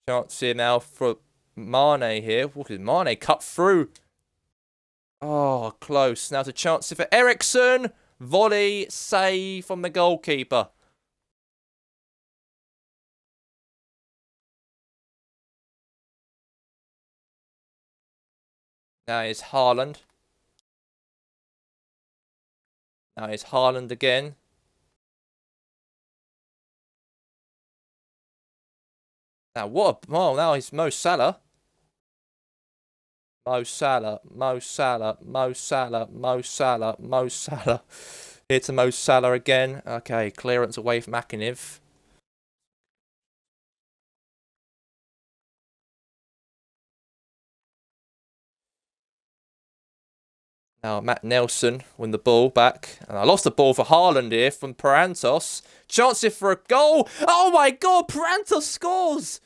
Chance here now for Mane here. What is Mane? Cut through. Oh, close. Now it's a chance here for Eriksson. Volley, save from the goalkeeper. Now it's Haaland. Now it's Haaland again. Now what? Oh, now it's Mo Salah. Mo Salah, Mo Salah, Mo Salah, Mo Salah, Mo Salah. Here to Mo Salah again. Okay, clearance away from Akinov. Now Matt Nelson win the ball back. And I lost the ball for Haaland here from Parantos. Chance here for a goal. Oh my God, Parantos scores.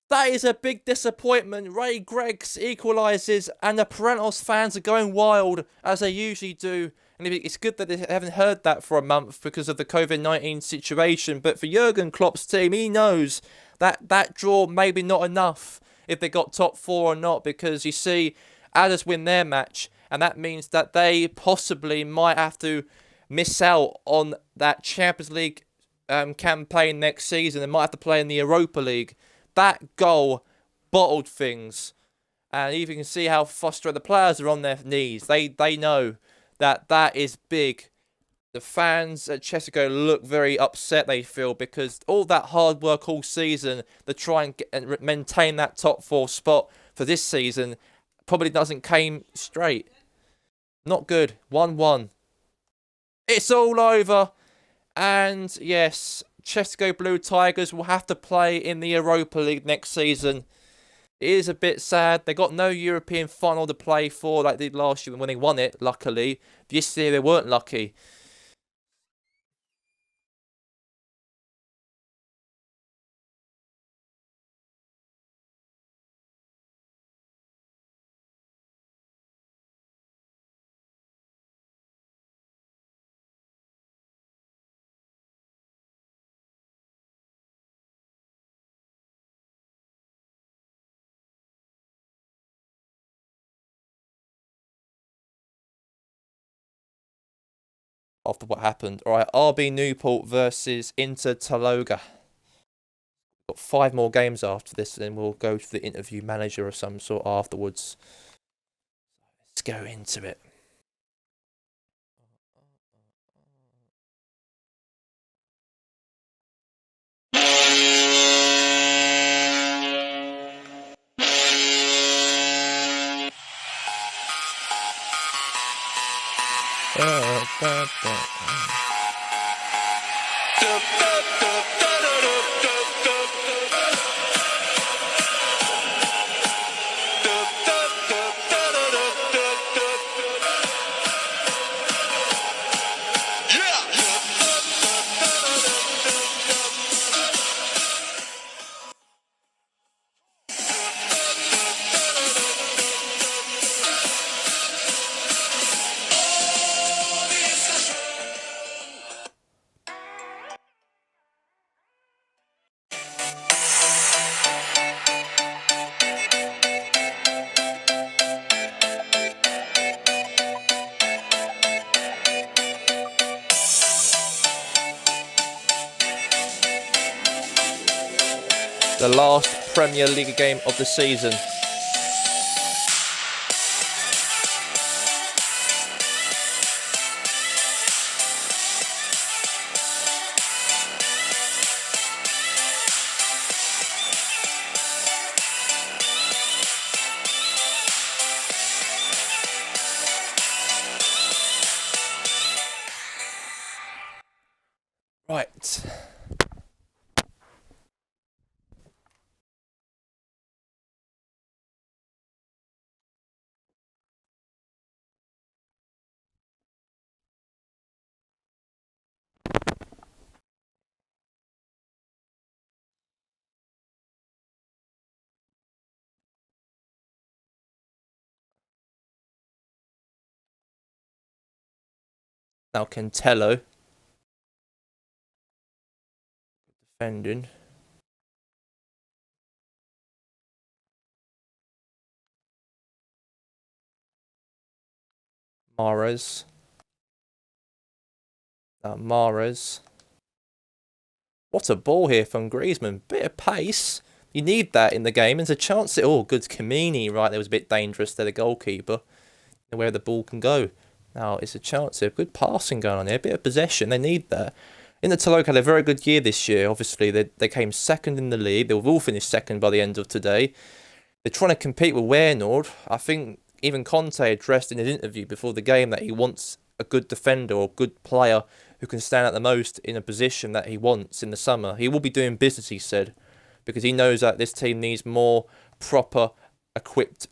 That is a big disappointment. Ray Greggs equalises and the Parantos fans are going wild as they usually do. And it's good that they haven't heard that for a month because of the COVID-19 situation. But for Jurgen Klopp's team, he knows that that draw maybe not enough if they got top four or not. Because you see, Adders win their match. And that means that they possibly might have to miss out on that Champions League campaign next season. They might have to play in the Europa League. That goal bottled things. And you can see how frustrated the players are on their knees. They know that is big. The fans at Chestergo look very upset, they feel, because all that hard work all season to try and get and maintain that top four spot for this season probably doesn't came straight. Not good. 1-1. It's all over. And yes, Chestergo Blue Tigers will have to play in the Europa League next season. It is a bit sad. They got no European final to play for like they did last year when they won it, luckily. This year they weren't lucky. After what happened. Alright, RB Newport versus Inter Taloga. Got 5 more games after this, and then we'll go to the interview manager of some sort afterwards. Let's go into it. The last PremierLiga game of the season. Right. Now Cantello. Defending. Mahrez. Mahrez. What a ball here from Griezmann. Bit of pace. You need that in the game. There's a chance that... Oh, good Kamini. Right, there was a bit dangerous there, the goalkeeper. Where the ball can go. Now, it's a chance of good passing going on here. A bit of possession. They need that. Taloga had a very good year this year. Obviously, they came second in the league. They will all finish second by the end of today. They're trying to compete with Waynord. I think even Conte addressed in his interview before the game that he wants a good defender or good player who can stand out the most in a position that he wants in the summer. He will be doing business, he said, because he knows that this team needs more proper, equipped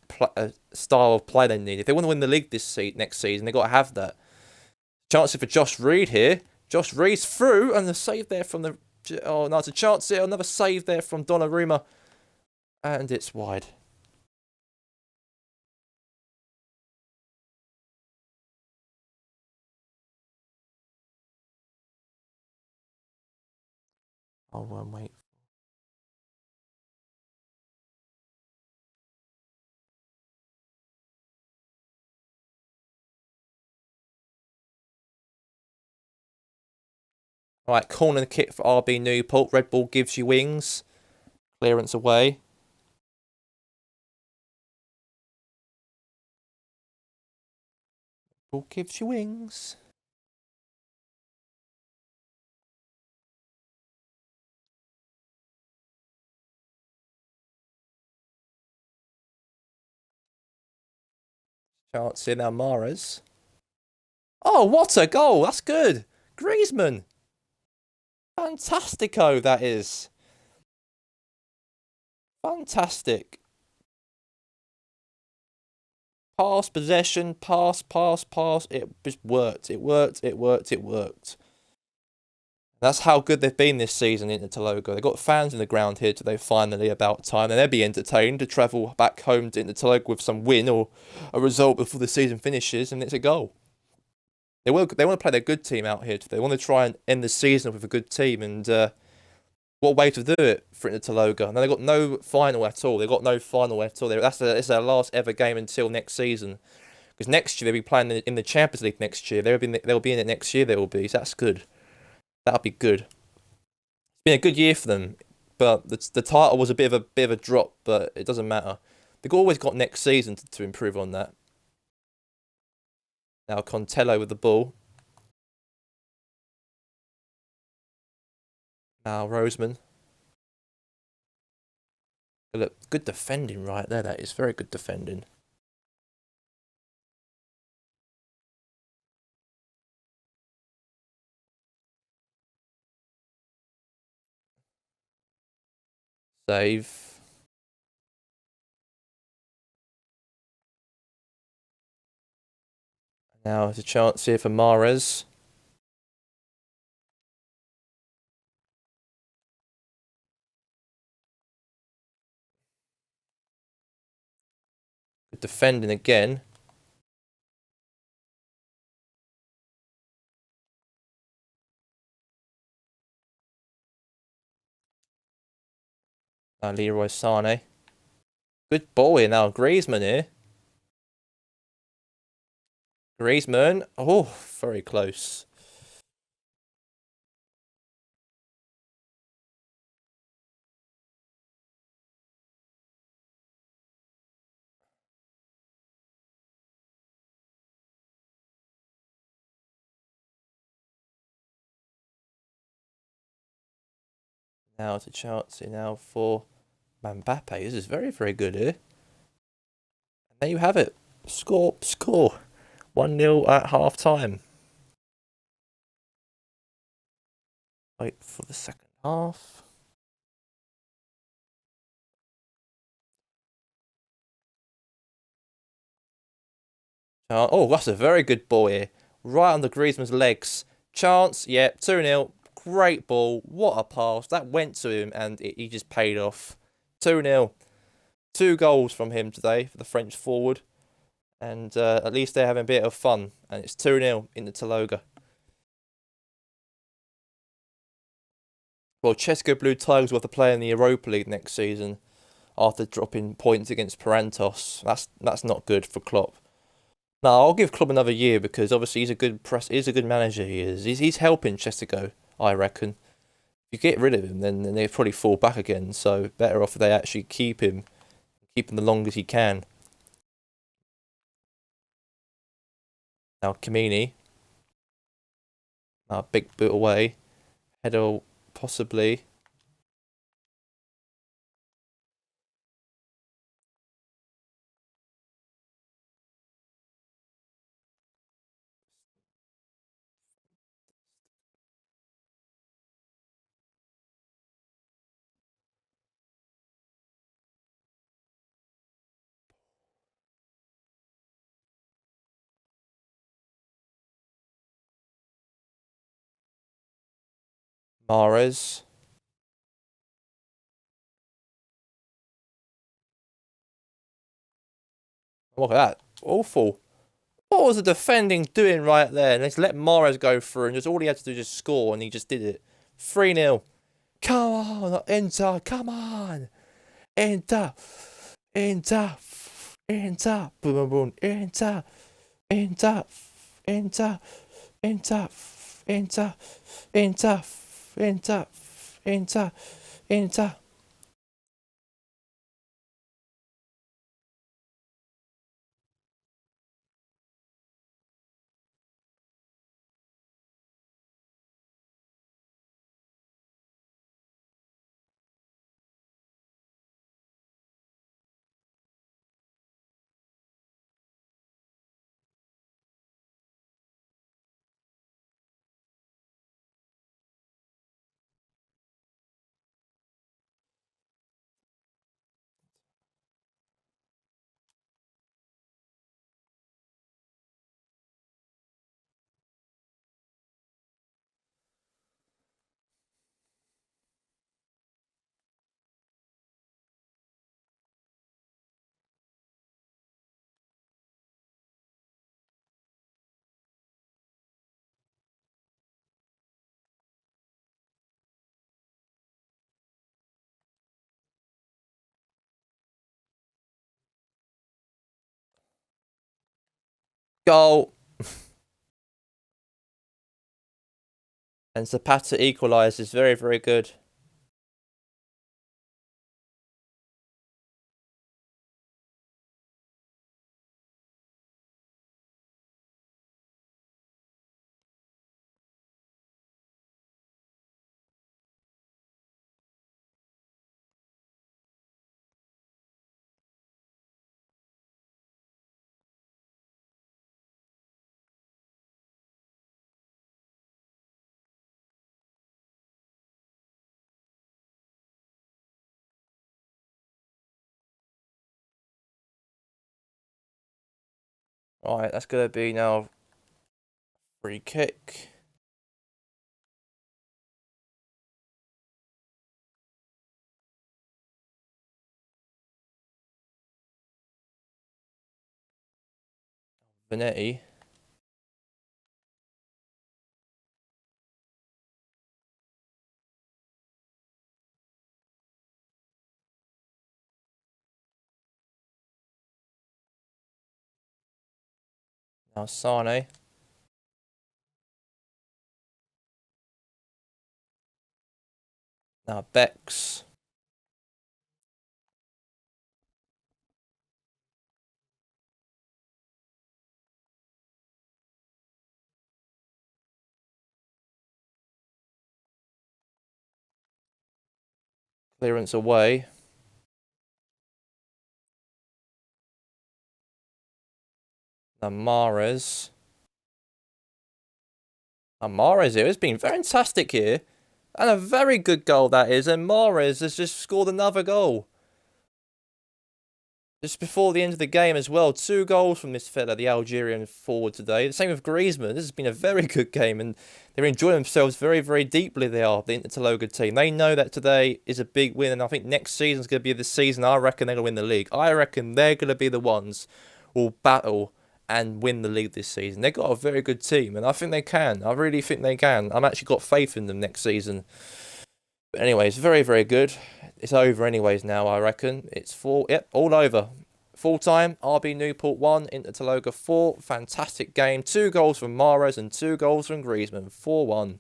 style of play they need. If they want to win the league next season, they've got to have that. Chance for Josh Reed here. Josh Reed's through, and the save there from the... Oh, no, it's a chance here. Another save there from Donnarumma. And it's wide. Oh, wait. Alright, corner kick for RB Newport. Red Bull gives you wings. Clearance away. Ball gives you wings. Chance here now, Mahrez. Oh, what a goal! That's good. Griezmann. Fantastico, that is. Fantastic. Pass, possession, pass. It just worked. It worked. That's how good they've been this season in Taloga. They've got fans in the ground here today, finally, about time. And they'll be entertained to travel back home to Taloga with some win or a result before the season finishes, and it's a goal. They want to play their good team out here today. They want to try and end the season with a good team, and what a way to do it for Taloga. And they've got no final at all. It's their last ever game until next season. Because next year they'll be playing in the Champions League next year. They'll be in it next year. They will be. So that's good. That'll be good. It's been a good year for them, but the title was a bit of a drop. But it doesn't matter. They've always got next season to improve on that. Now Contello with the ball. Now Roseman. Look, good defending right there. That is very good defending. Save. Now there's a chance here for Mahrez. Good defending again. Now Leroy Sané. Good ball here now. Griezmann here. Griezmann. Oh, very close. Now to Chelsea. Now for Mbappe. This is very, very good here. And there you have it. Score. 1-0 at half time. Wait for the second half. Oh, that's a very good ball here. Right under Griezmann's legs. Chance, yeah, 2-0. Great ball. What a pass. That went to him and he just paid off. 2-0. 2 goals from him today for the French forward. And at least they're having a bit of fun. And it's 2-0 in the Taloga. Well, Chesko Blue Tigers will have to play in the Europa League next season after dropping points against Parantos. That's not good for Klopp. No, I'll give Klopp another year because obviously he's a good manager. He is. He's helping Chesko, I reckon. If you get rid of him, then they probably fall back again. So better off if they actually keep him the longest he can. Now Kamini, big boot away, header possibly. Mahrez. Look at that, awful. What was the defending doing right there? And just let Mahrez go through, and just all he had to do was just score, and he just did it. 3-0. Come on, Inter, come on. Inter, Inter, Inter, boom, boom, boom, Inter, Inter, Inter, Inter, Inter, Inter, Inter, Inter, Inter. Goal. And Zapata equalises. Very, very good. Alright, that's going to be now free kick. Vanetti. Now Sane. Now Bex. Clearance away. Now Mahrez. And Mahrez here has been fantastic here. And a very good goal that is. And Mahrez has just scored another goal. Just before the end of the game as well. 2 goals from this fella, the Algerian forward today. The same with Griezmann. This has been a very good game. And they're enjoying themselves very, very deeply, they are, the Interloga team. They know that today is a big win. And I think next season's going to be the season I reckon they're going to win the league. I reckon they're going to be the ones who will battle and win the league this season. They've got a very good team, and I think they can. I really think they can. I've actually got faith in them next season. But anyways, very, very good. It's over anyways now, I reckon. It's all over. Full time, RB Newport 1, Inter Taloga 4. Fantastic game. 2 goals from Mahrez and 2 goals from Griezmann. 4-1.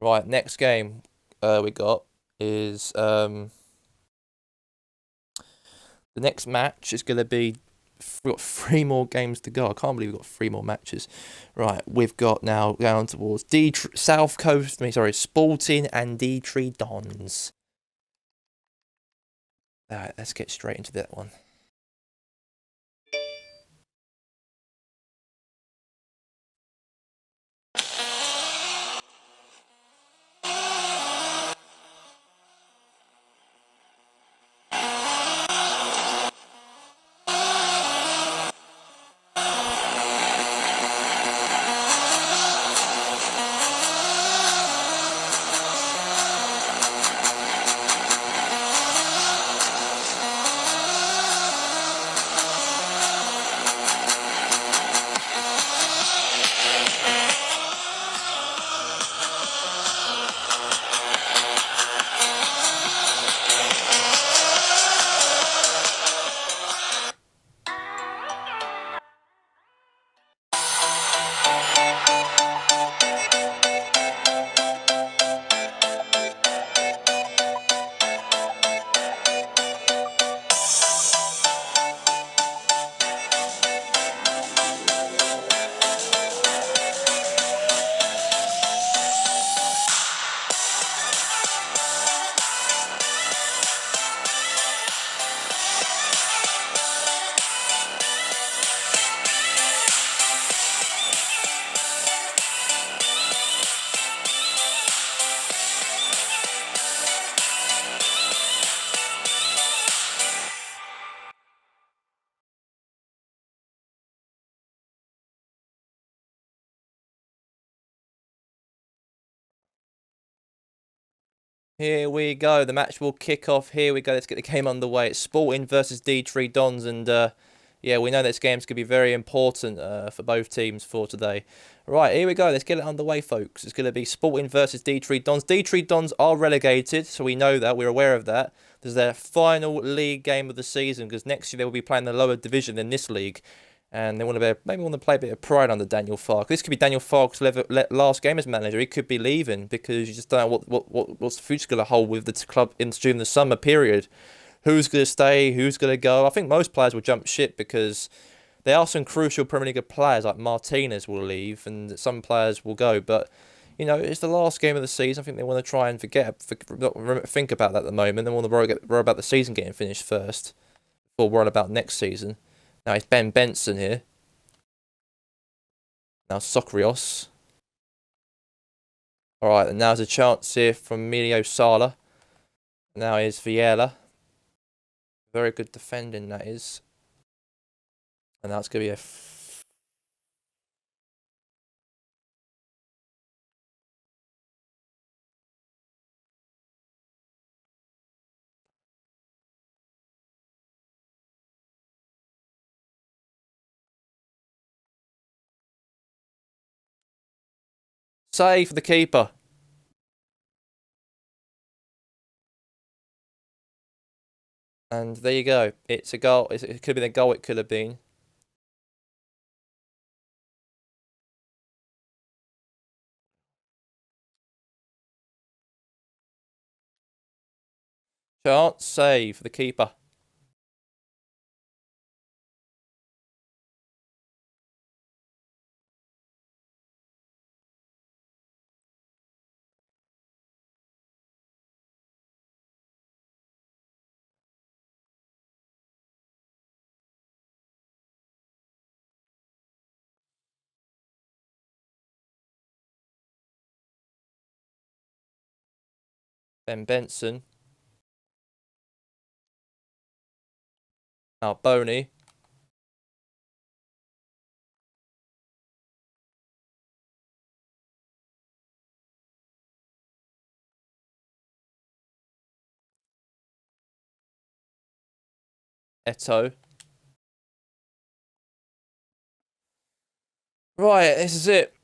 Right, next game we got is the next match is going to be. We've got 3 more games to go. I can't believe we've got 3 more matches. Right, we've got now down towards South Coast. Sporting and D3 Dons. Alright, let's get straight into that one. Here we go. The match will kick off. Here we go. Let's get the game underway. It's Sporting versus D3 Dons. And yeah, we know this game's going to be very important for both teams for today. Right, here we go. Let's get it underway, folks. It's going to be Sporting versus D3 Dons. D3 Dons are relegated, so we know that. We're aware of that. This is their final league game of the season because next year they will be playing the lower division in this league. And they maybe want to play a bit of pride under Daniel Farke. This could be Daniel Farke's last game as manager. He could be leaving because you just don't know what's the future going to hold with the club during the summer period. Who's going to stay? Who's going to go? I think most players will jump ship because there are some crucial Premier League players like Martinez will leave and some players will go. But you know, it's the last game of the season. I think they want to try and think about that at the moment. They want to worry about the season getting finished first before worrying about next season. Now it's Ben Benson here. Now Sokrios. Alright, and now's a chance here from Emilio Sala. Now here's Viela. Very good defending, that is. And that's going to be a... Save for the keeper. And there you go. It's a goal. It could have been a goal. It could have been. Chance. Save for the keeper. Ben Benson. Now Boney. Eto. Right, this is it.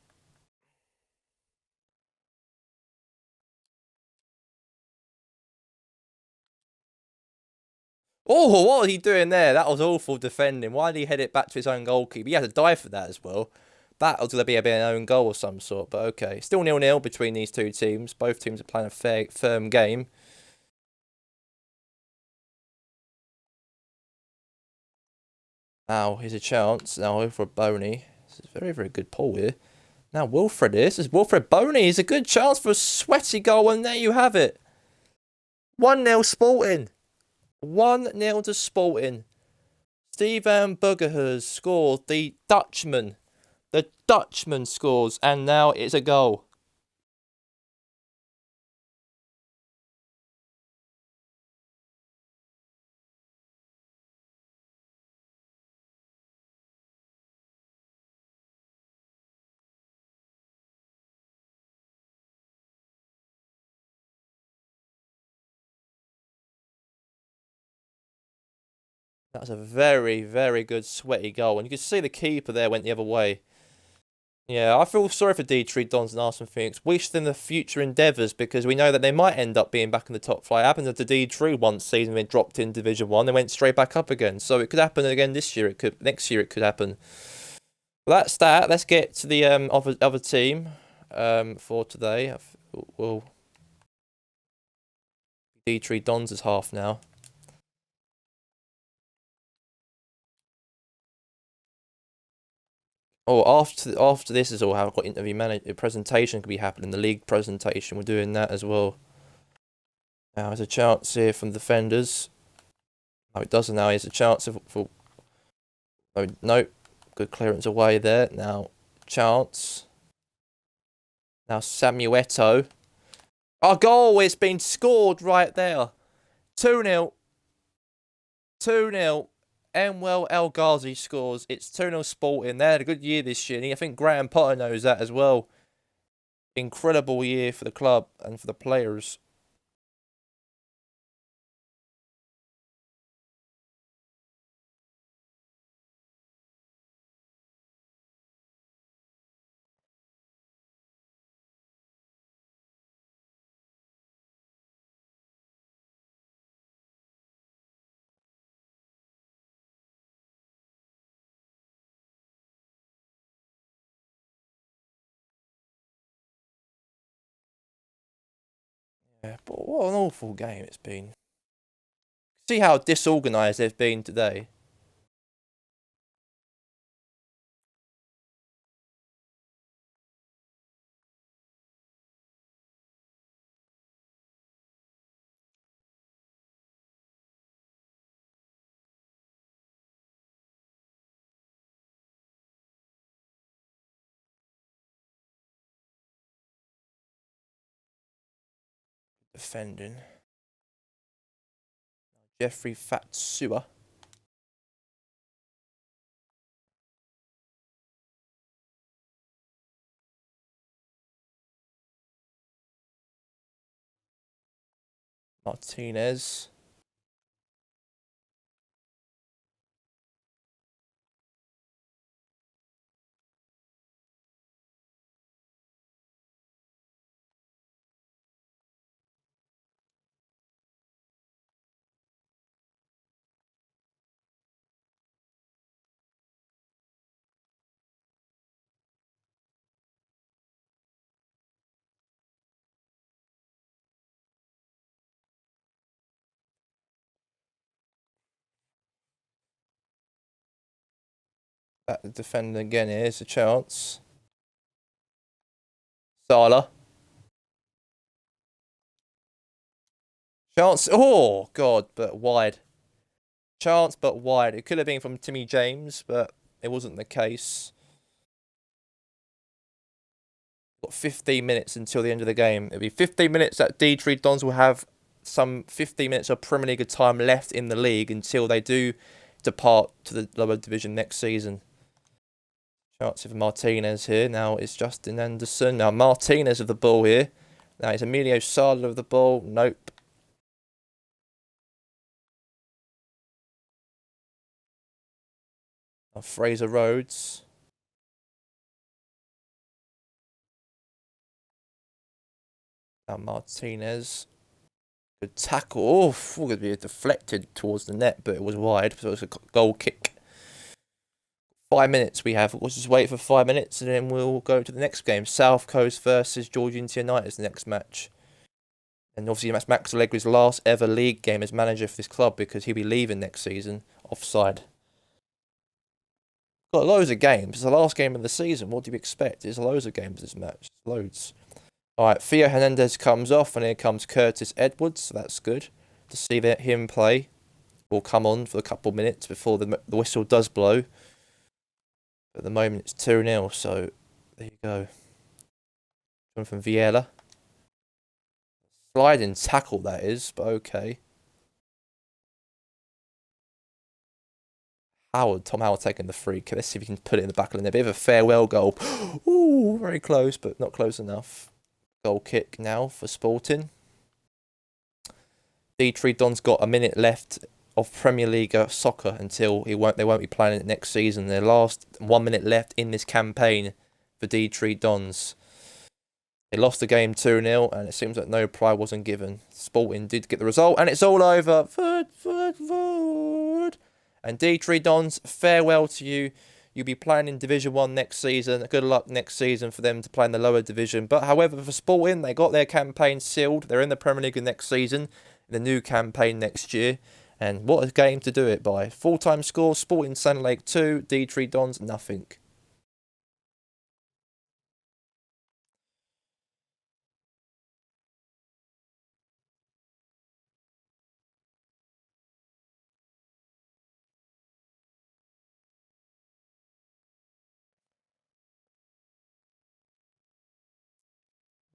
Oh, what was he doing there? That was awful defending. Why did he head it back to his own goalkeeper? He had to die for that as well. That was going to be an own goal of some sort, but okay. Still 0-0 between these two teams. Both teams are playing a firm game. Now, here's a chance. Now, over Boney. This is a very, very good pull here. Now, Wilfred is. This is Wilfred Boney. It's a good chance for a sweaty goal, and there you have it. 1-0 Sporting. 1-0 to Sporting. Steven Bergerhus scored. The Dutchman. The Dutchman scores, and now it's a goal. That's a very, very good sweaty goal. And you can see the keeper there went the other way. Yeah, I feel sorry for Dietrich Dons and Arsenal Phoenix. Wish them the future endeavours because we know that they might end up being back in the top flight. It happened to Dietrich once season when they dropped in Division 1. They went straight back up again. So it could happen again this year. Next year it could happen. Well, that's that. Let's get to the other team for today. Well, Dietrich Dons is half now. Oh, after this is all, I've got interview manager presentation could be happening. The league presentation, we're doing that as well. Now there's a chance here from the defenders. No, it doesn't now. Here's a chance for. Oh, no, good clearance away there. Now chance. Now Samuel Eto'o. Our goal! It's been scored right there. 2-0. 2-0. Enwell El Ghazi scores. It's 2-0 Sporting. They had a good year this year. And I think Graham Potter knows that as well. Incredible year for the club and for the players. Yeah, but what an awful game it's been. See how disorganised they've been today. Defending. Jeffrey Fatsua. Martinez. That defending again. Here's a chance. Salah. Chance. Oh, God, but wide. Chance, but wide. It could have been from Timmy James, but it wasn't the case. Got 15 minutes until the end of the game. It'll be 15 minutes that Dietrich Dons will have some 15 minutes of Premier League time left in the league until they do depart to the lower division next season. Chance of Martinez here. Now it's Justin Anderson. Now Martinez of the ball here. Now it's Emilio Sala of the ball. Nope. Now Fraser Rhodes. Now Martinez. Good tackle. Oh, going to be deflected towards the net, but it was wide. So it's a goal kick. 5 minutes we have. We'll just wait for 5 minutes and then we'll go to the next game. South Coast versus Georgia United is the next match. And obviously that's Max Allegri's last ever league game as manager for this club because he'll be leaving next season. Offside. Got loads of games. It's the last game of the season. What do you expect? There's loads of games this match. Loads. Alright, Theo Hernandez comes off and here comes Curtis Edwards. So that's good to see that him play. Will come on for a couple of minutes before the whistle does blow. At the moment, it's 2-0, so there you go. One from Viella. Sliding tackle, that is, but okay. Tom Howard taking the free kick. Let's see if he can put it in the back of the net. A bit of a farewell goal. Ooh, very close, but not close enough. Goal kick now for Sporting. Dietrich Don's got a minute left of PremierLiga soccer until they won't be playing it next season. Their last 1 minute left in this campaign for Dietrich Dons. They lost the game 2-0 and it seems that no pride wasn't given. Sporting did get the result and it's all over. Forward. And Dietrich Dons, farewell to you. You'll be playing in Division 1 next season. Good luck next season for them to play in the lower division. But however, for Sporting, they got their campaign sealed. They're in the Premier League next season. The new campaign next year. And what a game to do it by. Full-time score, Sporting Sun Lake 2, Dietrich Dons, nothing.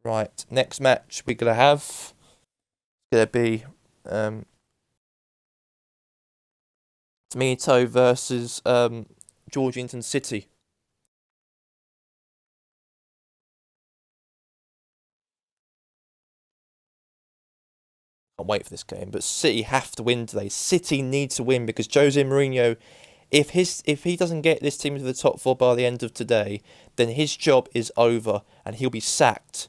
Right, next match we're going to have is going to be Tomato versus Georgetown City. Can't wait for this game, but City have to win today. City need to win because Jose Mourinho, if he doesn't get this team to the top four by the end of today, then his job is over and he'll be sacked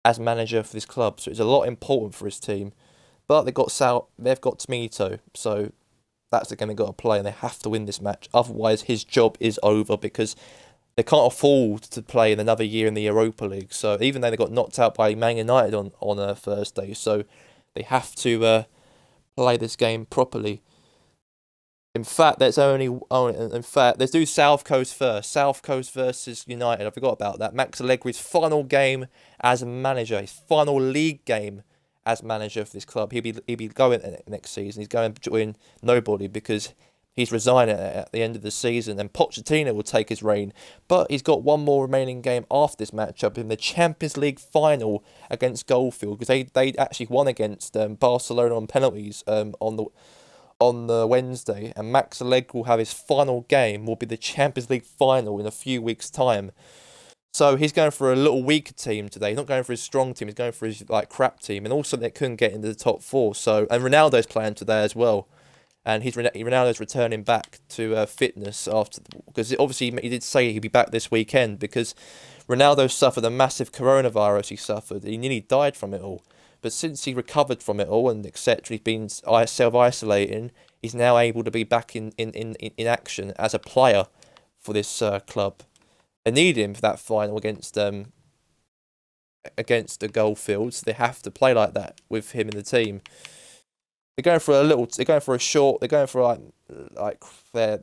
as manager for this club. So it's a lot important for his team. But they've got Tomato, so that's the game they've got to play, and they have to win this match. Otherwise, his job is over because they can't afford to play in another year in the Europa League. So even though they got knocked out by Man United on Thursday, so they have to play this game properly. In fact, let's do South Coast first. South Coast versus United. I forgot about that. Max Allegri's final game as manager, his final league game as manager for this club. He'll be going next season. He's going to join nobody because he's resigning at the end of the season, and Pochettino will take his reign. But he's got one more remaining game after this matchup in the Champions League final against Goldfield because they actually won against Barcelona on penalties on the Wednesday, and Max Allegri will have his final game, will be the Champions League final in a few weeks' time. So he's going for a little weaker team today. He's not going for his strong team. He's going for his crap team, and also they couldn't get into the top four. So and Ronaldo's playing today as well, and Ronaldo's returning back to fitness after because obviously he did say he'd be back this weekend because Ronaldo suffered a massive coronavirus. He suffered. He nearly died from it all. But since he recovered from it all and etc., he's been self-isolating, he's now able to be back in action as a player for this club. They need him for that final against the Goldfields. They have to play like that with him in the team. They're going for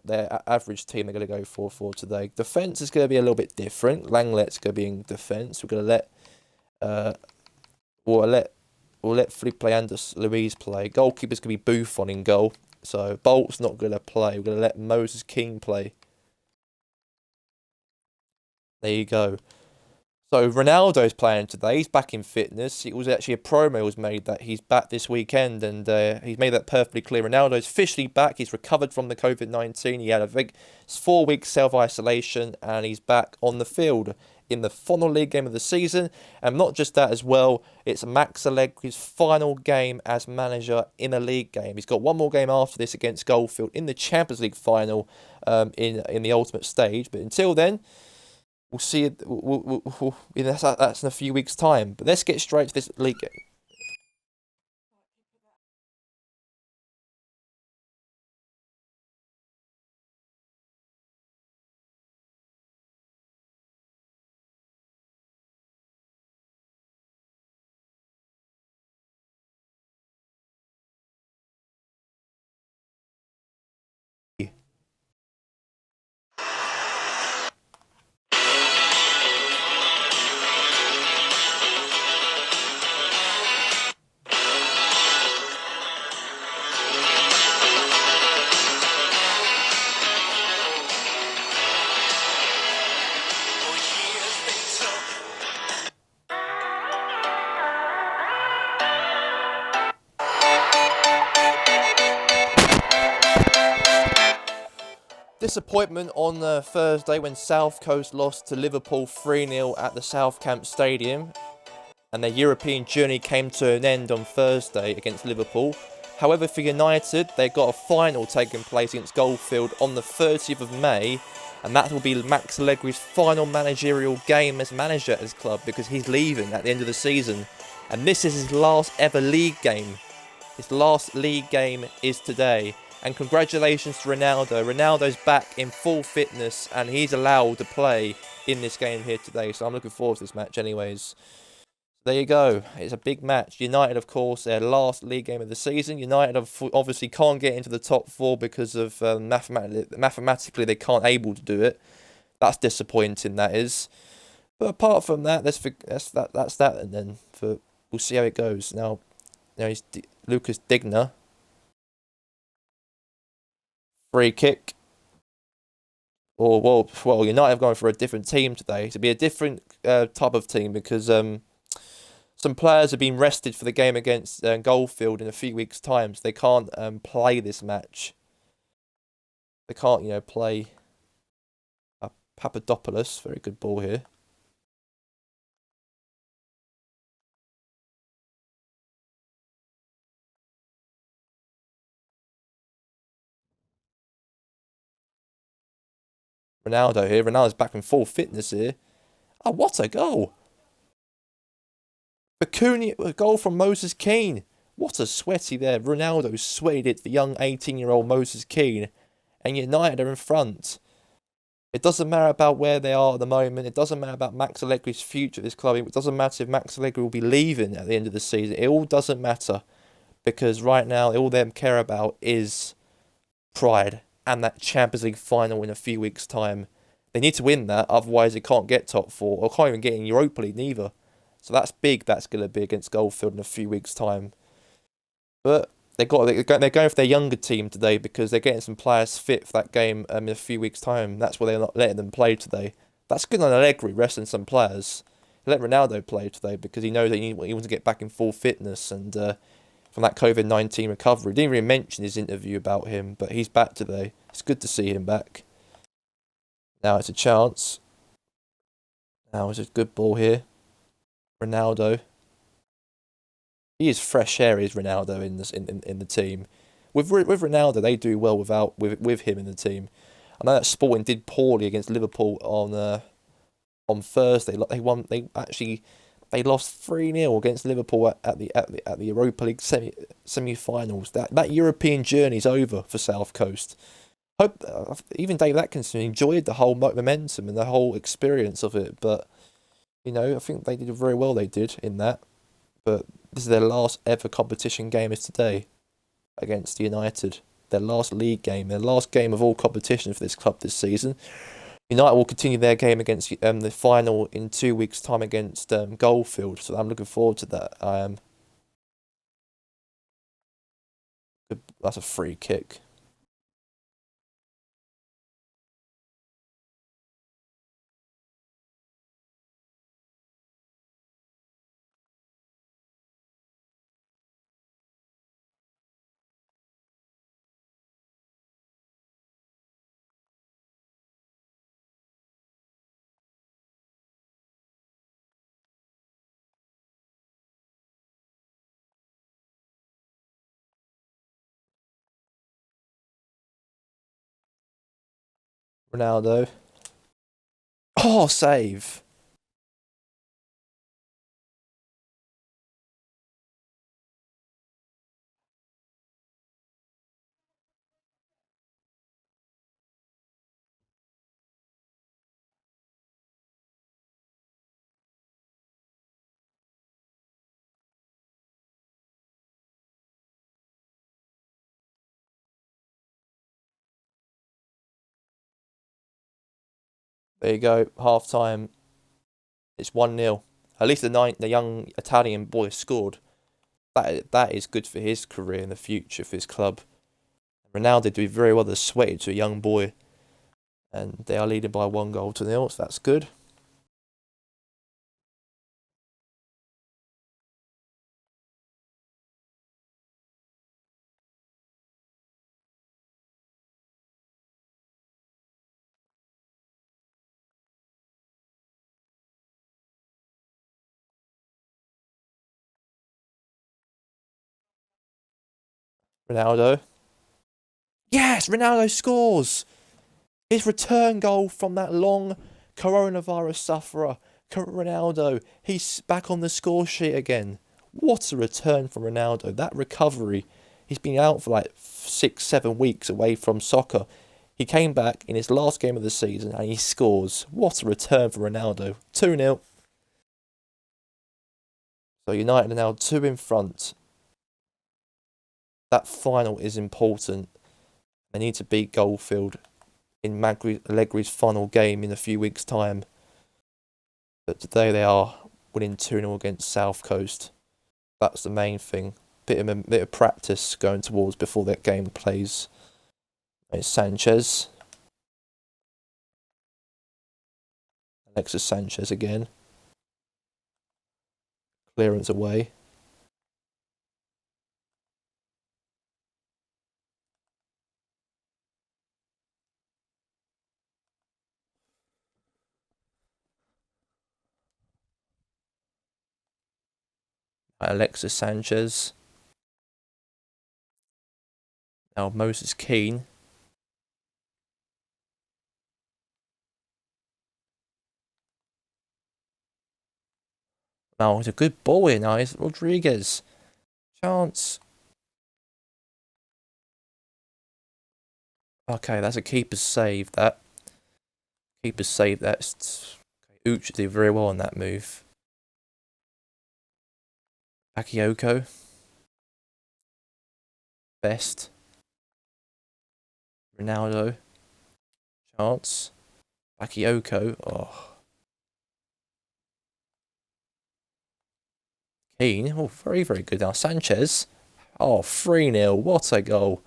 their average team they're going to go for today. Defence is going to be a little bit different. Langlet's going to be in defence. We're going to We'll let Felipe Andres Luis play. Goalkeeper's going to be Buffon in goal. So Bolt's not going to play. We're going to let Moses King play. There you go. So Ronaldo's playing today. He's back in fitness. It was actually a promo was made that he's back this weekend, and he's made that perfectly clear. Ronaldo's officially back. He's recovered from the COVID-19. He had a big 4-week self-isolation, and he's back on the field in the final league game of the season. And not just that as well, it's Max Allegri's final game as manager in a league game. He's got one more game after this against Goldfield in the Champions League final, in the ultimate stage. But until then, we'll see it. That's in a few weeks' time. But let's get straight to this league game. Disappointment on Thursday when South Coast lost to Liverpool 3-0 at the South Camp Stadium, and their European journey came to an end on Thursday against Liverpool. However, for United, they got a final taking place against Goldfield on the 30th of May, and that will be Max Allegri's final managerial game as manager at his club, because he's leaving at the end of the season. And this is his last ever league game. His last league game is today. And congratulations to Ronaldo. Ronaldo's back in full fitness, and he's allowed to play in this game here today. So I'm looking forward to this match anyways. There you go. It's a big match. United, of course, their last league game of the season. United obviously can't get into the top four because of mathematically they can't able to do it. That's disappointing, that is. But apart from that, that's that. And then we'll see how it goes. Now he's Lucas Digner. Free kick. Or well, United have gone for a different team today. To be a different type of team, because some players have been rested for the game against Goldfield in a few weeks' time, so they can't play this match. They can't, play Papadopoulos. Very good ball here. Ronaldo here. Ronaldo's back in full fitness here. Oh, what a goal! Acuna, a goal from Moses Keane. What a sweaty there. Ronaldo sweated it, the young 18-year-old Moses Keane. And United are in front. It doesn't matter about where they are at the moment. It doesn't matter about Max Allegri's future at this club. It doesn't matter if Max Allegri will be leaving at the end of the season. It all doesn't matter. Because right now, all they care about is pride and that Champions League final in a few weeks' time. They need to win that, otherwise they can't get top four, or can't even get in Europa League neither. So that's big. That's going to be against Goldfield in a few weeks' time. But they're going for their younger team today, because they're getting some players fit for that game in a few weeks' time. That's why they're not letting them play today. That's good on Allegri, resting some players. He let Ronaldo play today because he knows that he wants to get back in full fitness and from that COVID-19 recovery. He didn't really mention his interview about him, but he's back today. It's good to see him back. Now it's a chance. Now it's a good ball here. Ronaldo. He is fresh air, is Ronaldo in the team. With Ronaldo, they do well with him in the team. I know that Sporting did poorly against Liverpool on Thursday. They lost 3-0 against Liverpool at the Europa League semi-finals. That European journey's over for South Coast. Hope even Dave Atkinson enjoyed the whole momentum and the whole experience of it, but I think they did very well. They did in that, but this is their last ever competition game is today against United. Their last league game, their last game of all competition for this club this season. United will continue their game against the final in 2 weeks' time against Goldfield, so I'm looking forward to that. That's a free kick. Ronaldo. Oh, save. There you go. Half time. It's 1-0. At least the young Italian boy scored. That is good for his career in the future for his club. Ronaldo did very well to sweat it to a young boy, and they are leading by 1-0, so that's good. Ronaldo. Yes, Ronaldo scores. His return goal from that long coronavirus sufferer, Ronaldo. He's back on the score sheet again. What a return from Ronaldo. That recovery. He's been out for like 6, 7 weeks away from soccer. He came back in his last game of the season and he scores. What a return for Ronaldo. 2-0. So United are now 2 in front. That final is important. They need to beat Goldfield in Allegri's final game in a few weeks' time. But today they are winning 2-0 against South Coast. That's the main thing. Bit of practice going towards before that game plays. It's Sanchez. Alexis Sanchez again. Clearance away. Alexis Sanchez. Now Moses Keane. Now it's a good ball here now. It's Rodriguez. Chance. Okay, that's a keeper's save. That keeper's save. That's Uch did very well on that move. Bakayoko. Best. Ronaldo. Chance. Bakayoko. Oh. Keane. Oh, very, very good. Now Sanchez. Oh, 3-0. What a goal.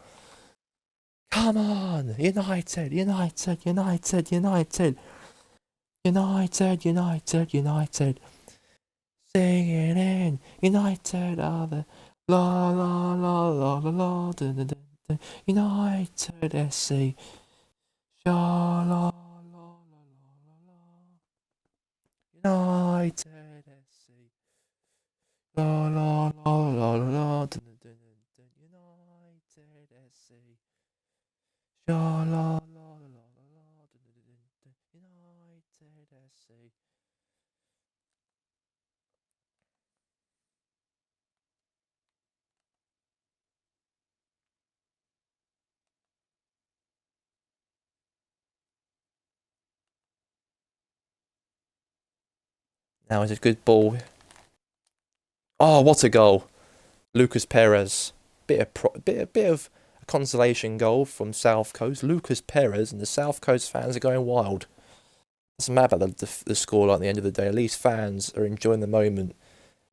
Come on. United. United. United. United. United. United. United. Sing it in. United are the la la la la la la dun, dun, dun, dun. United SC. Sha la la la la la. United SC. La la la la la la dun, dun, dun, dun, dun. United SC. Sha la la la la la dun, dun, dun, dun, dun. United SC. Now it's a good ball. Oh, what a goal! Lucas Perez. Bit of a consolation goal from South Coast. Lucas Perez and the South Coast fans are going wild. Doesn't matter about the score at the end of the day. At least fans are enjoying the moment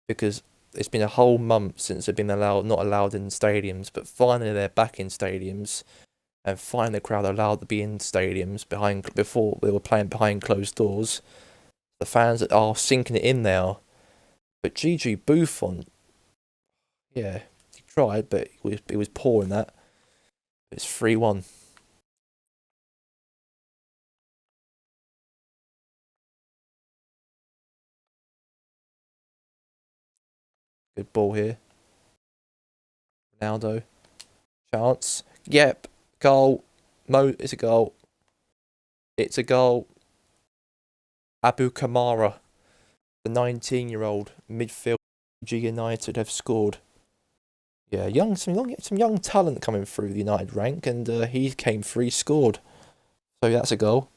because it's been a whole month since they've been not allowed in stadiums, but finally they're back in stadiums, and finally the crowd are allowed to be in stadiums before they were playing behind closed doors. The fans are sinking it in now. But Gigi Buffon, yeah, he tried, but he was poor in that. It's 3-1. Good ball here. Ronaldo. Chance. Yep. Goal. It's a goal. It's a goal. Abu Kamara, the 19-year-old midfielder G United have scored. Yeah, some young talent coming through the United rank, and he came free, scored. So that's a goal.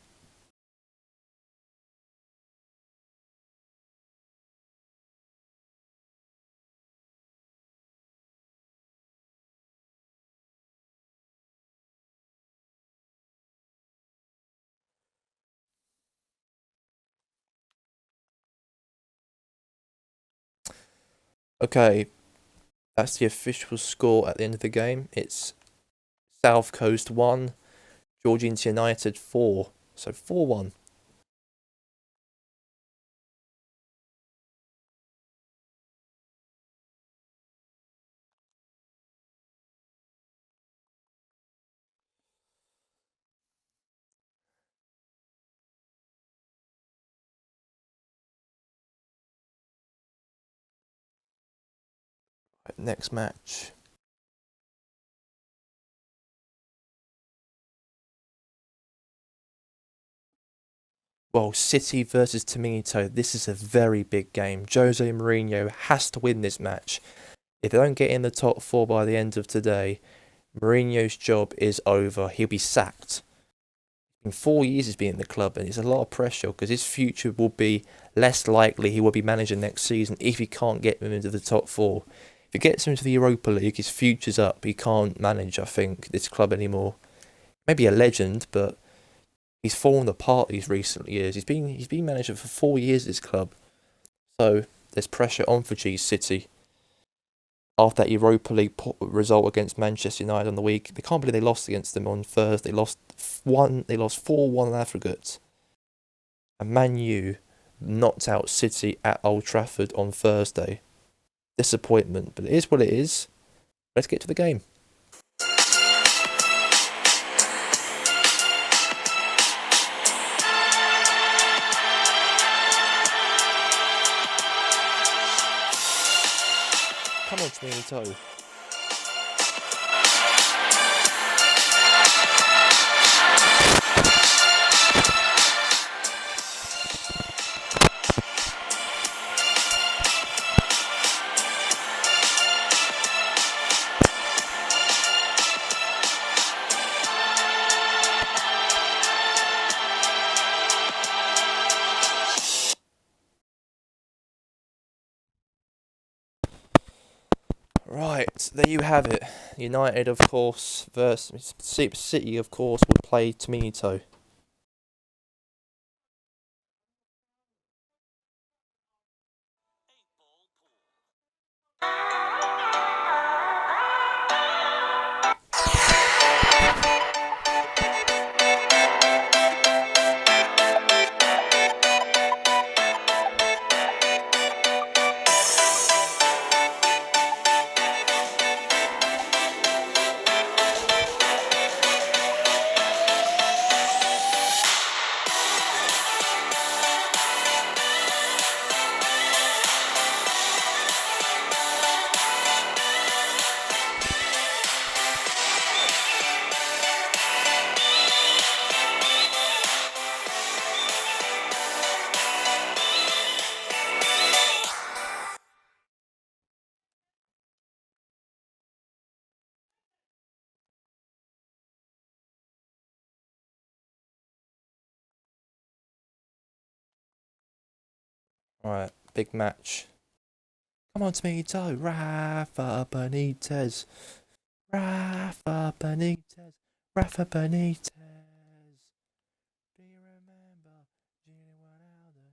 Okay, that's the official score at the end of the game. It's South Coast 1, Georgians United 4. So 4-1. Right, next match. Well, City versus Tominito. This is a very big game. Jose Mourinho has to win this match. If they don't get in the top four by the end of today, Mourinho's job is over. He'll be sacked. In 4 years he's been in the club, and it's a lot of pressure because his future will be less likely he will be manager next season if he can't get them into the top four. If he gets them into the Europa League, his future's up. He can't manage, I think, this club anymore. Maybe a legend, but he's fallen apart these recent years. He's been manager for 4 years at this club. So there's pressure on for G City. After that Europa League result against Manchester United on the week, they can't believe they lost against them on Thursday. They lost 4-1 in aggregate. And Man U knocked out City at Old Trafford on Thursday. Disappointment, but it is what it is. Let's get to the game. Come on, Tomato. Right, there you have it. United, of course, versus City, of course, would play Tomato. Right, big match. Come on, Tomato. Rafa Benitez. Rafa Benitez. Rafa Benitez. Do you remember Gini Ronaldo?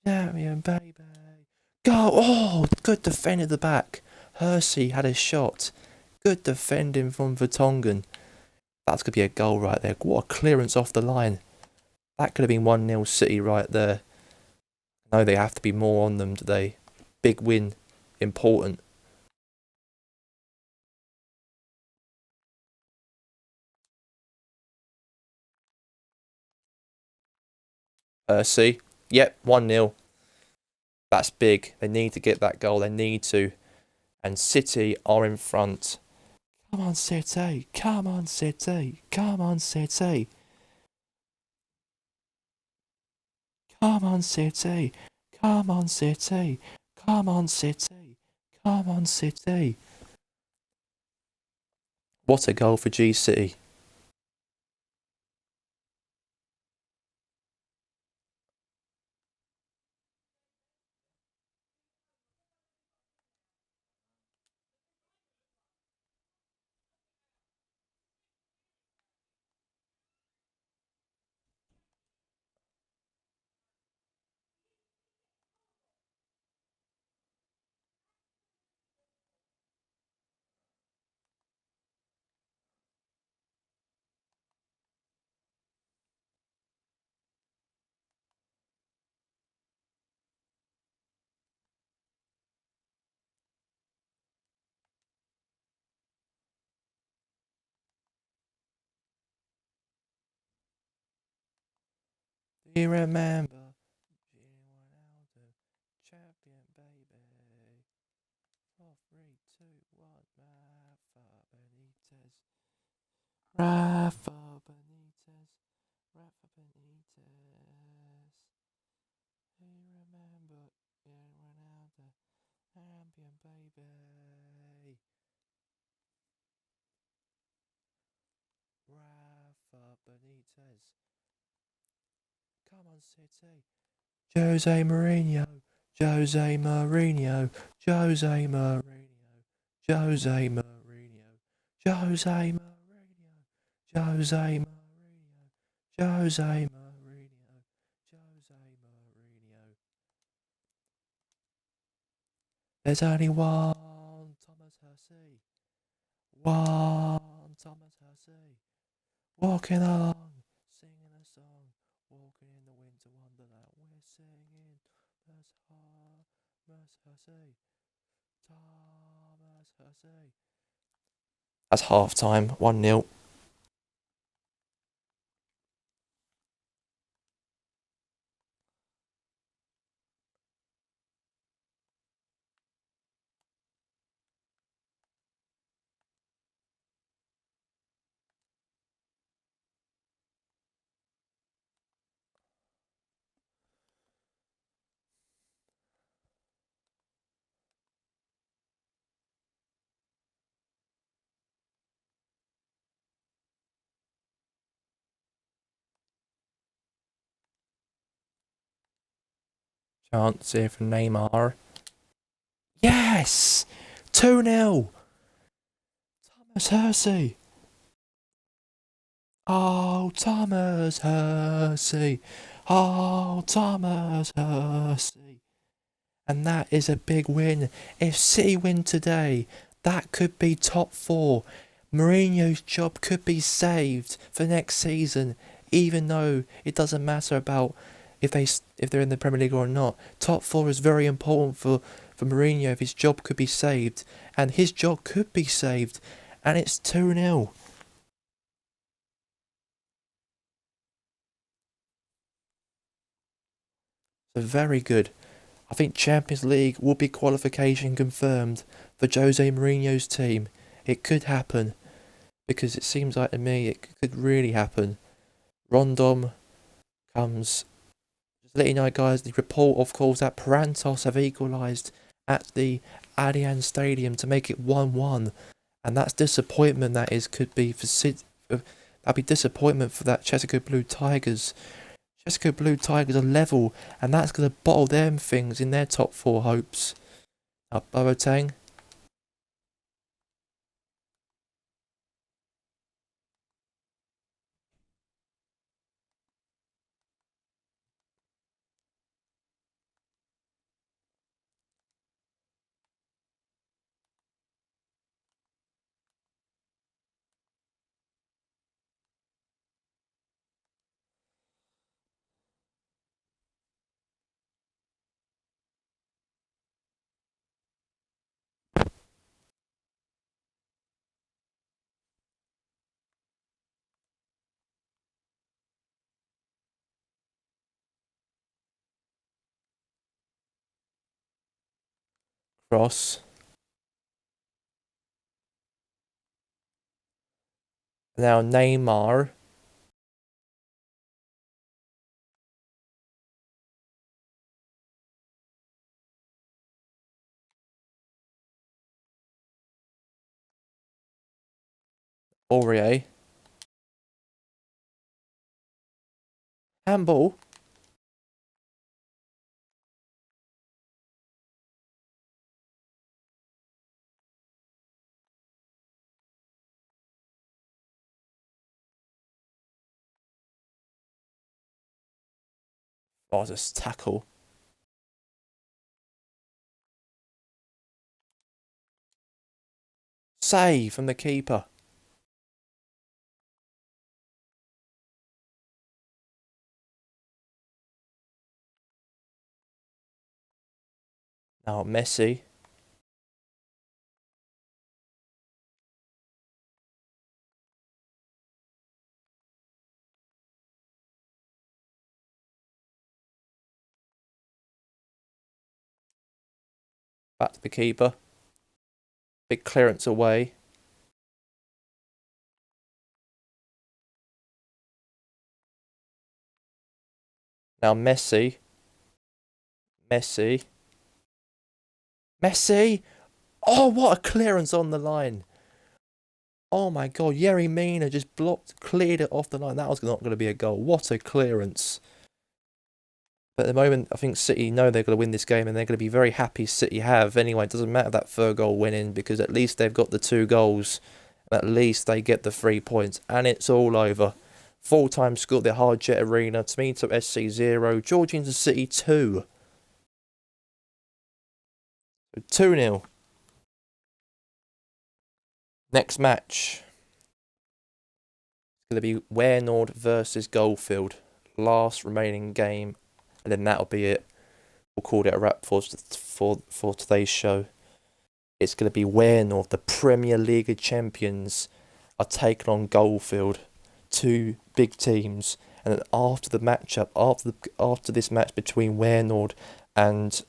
Champion, baby. Go! Oh, good defend at the back. Hersey had a shot. Good defending from Vertonghen. That's going to be a goal right there. What a clearance off the line. That could have been 1-0 City right there. No, they have to be more on them today. Big win. Important. See? Yep, 1-0. That's big. They need to get that goal. They need to. And City are in front. Come on, City. Come on, City. Come on, City. Come on, City. Come on, City. Come on, City. Come on, City. What a goal for GC. Do you remember? Champion, baby. 4, 3, 2, 1. Rafa Benitez. Rafa Benitez. Do you remember? Ronaldo. Champion, baby. Rafa Benitez. Come on, City. Jose Mourinho. Jose Mourinho. Jose Mourinho. Jose Mourinho. Jose Mourinho. Jose Mourinho. Jose Mourinho. Jose Mourinho. There's only one Thomas Hersey. One Thomas Hersey. Walking along, singing a song, walking in the winter wonderland. We're singing Thomas Hersey. Thomas Hersey. That's half time, 1-0. Chance here for Neymar. Yes! 2-0! Thomas Hersey. Oh, Thomas Hersey. Oh, Thomas Hersey. And that is a big win. If City win today, that could be top 4. Mourinho's job could be saved for next season, even though it doesn't matter about if they're in the Premier League or not. Top 4 is very important for Mourinho if his job could be saved. And his job could be saved. And it's 2-0. So very good. I think Champions League will be qualification confirmed for Jose Mourinho's team. It could happen, because it seems like to me it could really happen. Rondon comes. Just to let you know, guys, the report, of course, that Parantos have equalised at the Allianz Stadium to make it 1-1, and that's disappointment. That is could be for that'd be disappointment for that Chesapeake Blue Tigers. Chesapeake Blue Tigers are level, and that's going to bottle them things in their top 4 hopes. Up Boateng. Cross. Now Neymar. Aurier. Handball. Oh, just tackle. Save from the keeper. Now Messi. Back to the keeper. Big clearance away. Now Messi. Messi. Messi! Oh, what a clearance on the line. Oh my god, Yerry Mina just cleared it off the line. That was not going to be a goal. What a clearance. But at the moment, I think City know they're going to win this game and they're going to be very happy City have. Anyway, it doesn't matter that third goal winning because at least they've got the 2 goals. At least they get the 3 points and it's all over. Full-time score at the Hard Jet Arena. Tomato SC 0. Georgians City 2. 2-0. Next match. It's going to be Warenord versus Goldfield. Last remaining game. And then that'll be it. We'll call it a wrap for today's show. It's going to be Warenord, the PremierLiga champions, are taking on Goldfield. 2 big teams. And then after the matchup, after this match between Warenord and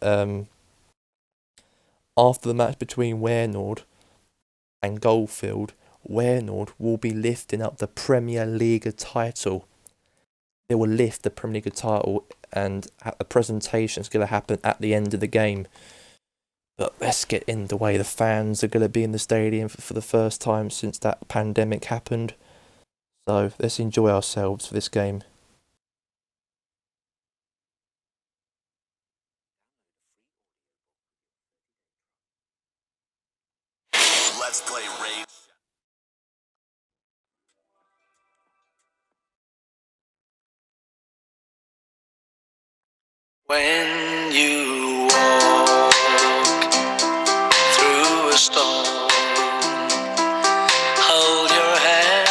Goldfield, Warenord will be lifting up the PremierLiga title. They will lift the PremierLiga title, and a presentation is going to happen at the end of the game. But let's get in the way. The fans are going to be in the stadium for the first time since that pandemic happened. So let's enjoy ourselves for this game. Let's play Rage. When you walk through a storm, hold your head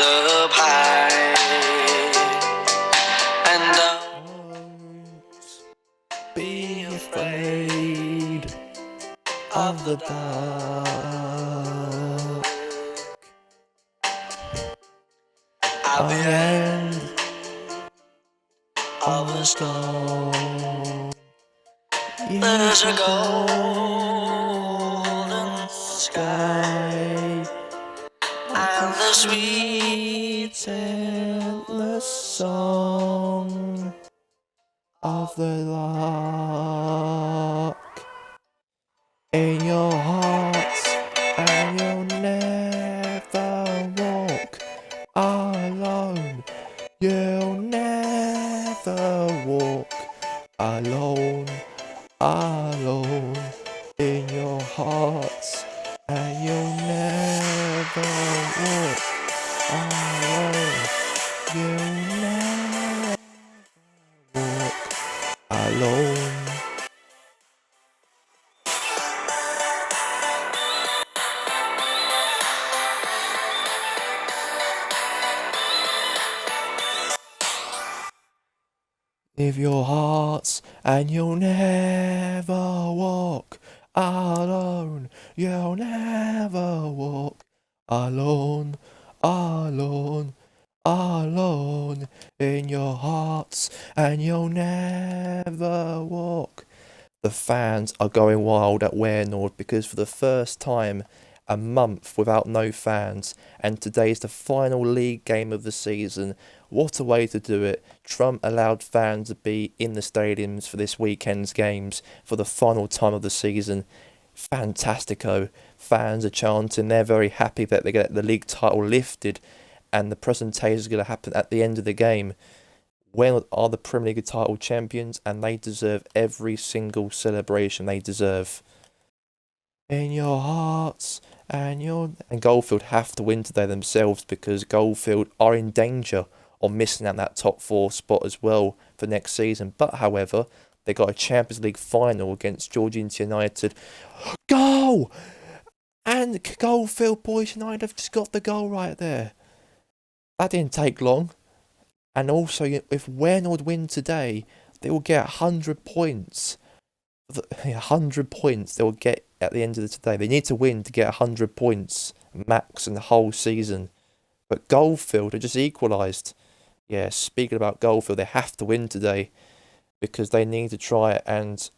up high and don't be afraid of the dark. At the end of the storm, there's a golden sky and the sweet endless song of the lark in your heart, and you'll never walk alone. You'll never walk alone, alone in your heart, and you'll never walk alone. You'll never walk alone. Live your hearts and you'll never walk alone. You'll never walk alone, alone, alone in your hearts, and you'll never walk. The fans are going wild at Warenord because for the first time, a month without no fans, and today is the final league game of the season. What a way to do it. Trump allowed fans to be in the stadiums for this weekend's games for the final time of the season. Fantastico. Fans are chanting. They're very happy that they get the league title lifted, and the presentation is going to happen at the end of the game. When are the Premier League title champions, and they deserve every single celebration they deserve. In your hearts and Goldfield have to win today themselves, because Goldfield are in danger of missing out that top four spot as well for next season. But however, they got a Champions League final against Georgia United. Goal! And Goldfield Boys United have just got the goal right there. That didn't take long. And also, if Waynard win today, they will get 100 points. 100 points they will get at the end of the today. They need to win to get 100 points max in the whole season. But Goldfield are just equalised. Yeah, speaking about Goldfield, they have to win today, because they need to try and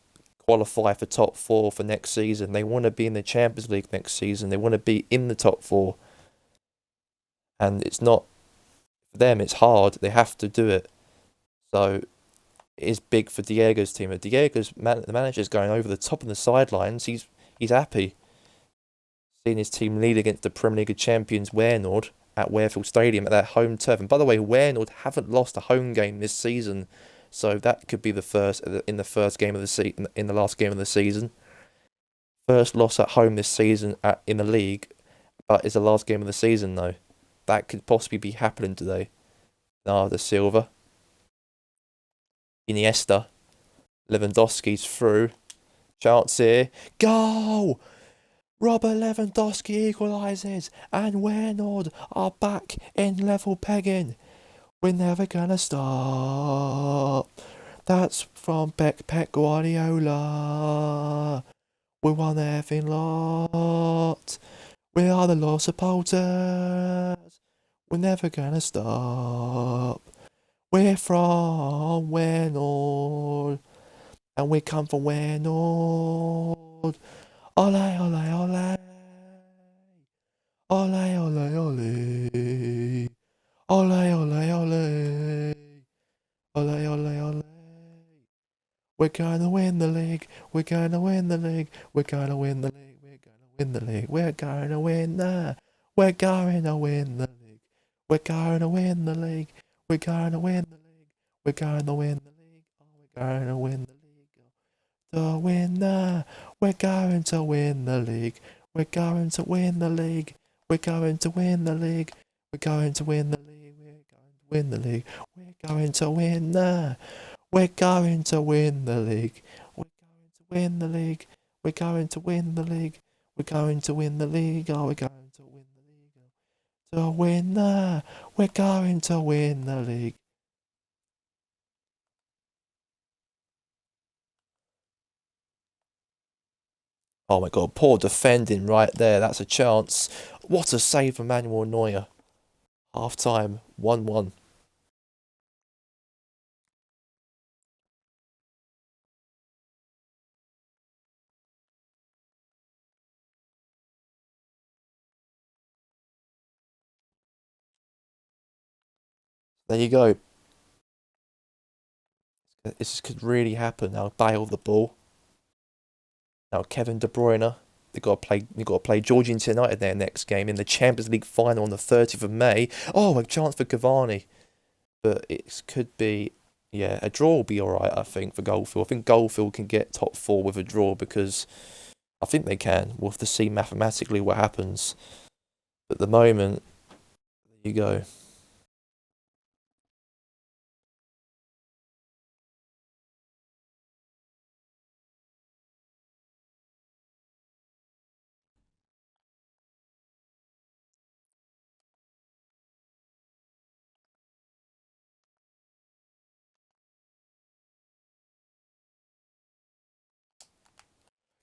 qualify for top four for next season. They want to be in the Champions League next season. They want to be in the top four. And it's not, for them, it's hard. They have to do it. So it is big for Diego's team. The manager's going over the top of the sidelines. He's happy seeing his team lead against the Premier League champions Waynard at Warefield Stadium at their home turf. And by the way, Waynard haven't lost a home game this season, so that could be the first in the first game of the season, in the last game of the season. First loss at home this season in the league, but it's the last game of the season though. That could possibly be happening today. The Silva, Iniesta, Lewandowski's through. Chance here. Goal! Robert Lewandowski equalises, and Waynard are back in level pegging. We're never gonna stop. That's from Pep Guardiola. We won everything lot. We are the lost supporters. We're never gonna stop. We're from Waynard, and we come from Waynard. Ole, ole, ole. Ole, ole, ole. Ole, ole, ole. Ole, ole, ole. We're gonna win the league. We're gonna win the league. We're gonna win the league. We're gonna win the league. We're gonna win the. We're going to win the league. We're gonna win the league. We're gonna win the league. We're gonna win the league. Oh, we're gonna win the league. The winner. We're going to win the league. We're going to win the league. We're going to win the league. We're going to win the league. We're going to win the league. We're going to win the. We're going to win the league. We're going to win the league. We're going to win the league. We're going to win the league. Oh, we're going to win the league. The winner. We're going to win the league. Oh my god, poor defending right there. That's a chance. What a save from Manuel Neuer. Half time, 1-1. There you go. This could really happen now. Bale the ball. Now Kevin De Bruyne. They've got to play Georgia United their next game in the Champions League final on the 30th of May. Oh, a chance for Cavani. But it could be, yeah, a draw will be alright, I think, for Goldfield. I think Goldfield can get top four with a draw, because I think they can. We'll have to see mathematically what happens. But at the moment, there you go.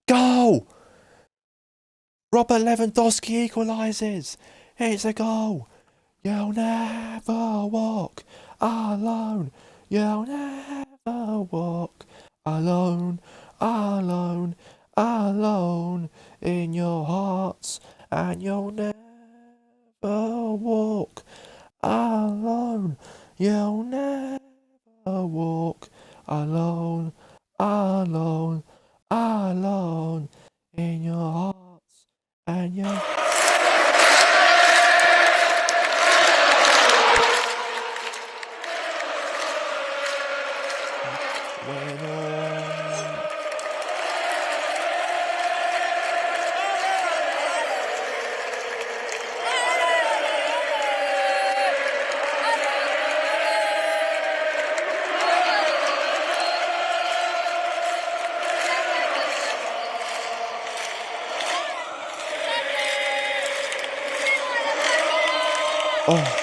Goal! Robert Lewandowski equalises. It's a goal. You'll never walk alone. You'll never walk alone, alone, alone in your hearts, and you'll never walk alone. You'll never walk alone, alone, alone in your hearts and your... Oh.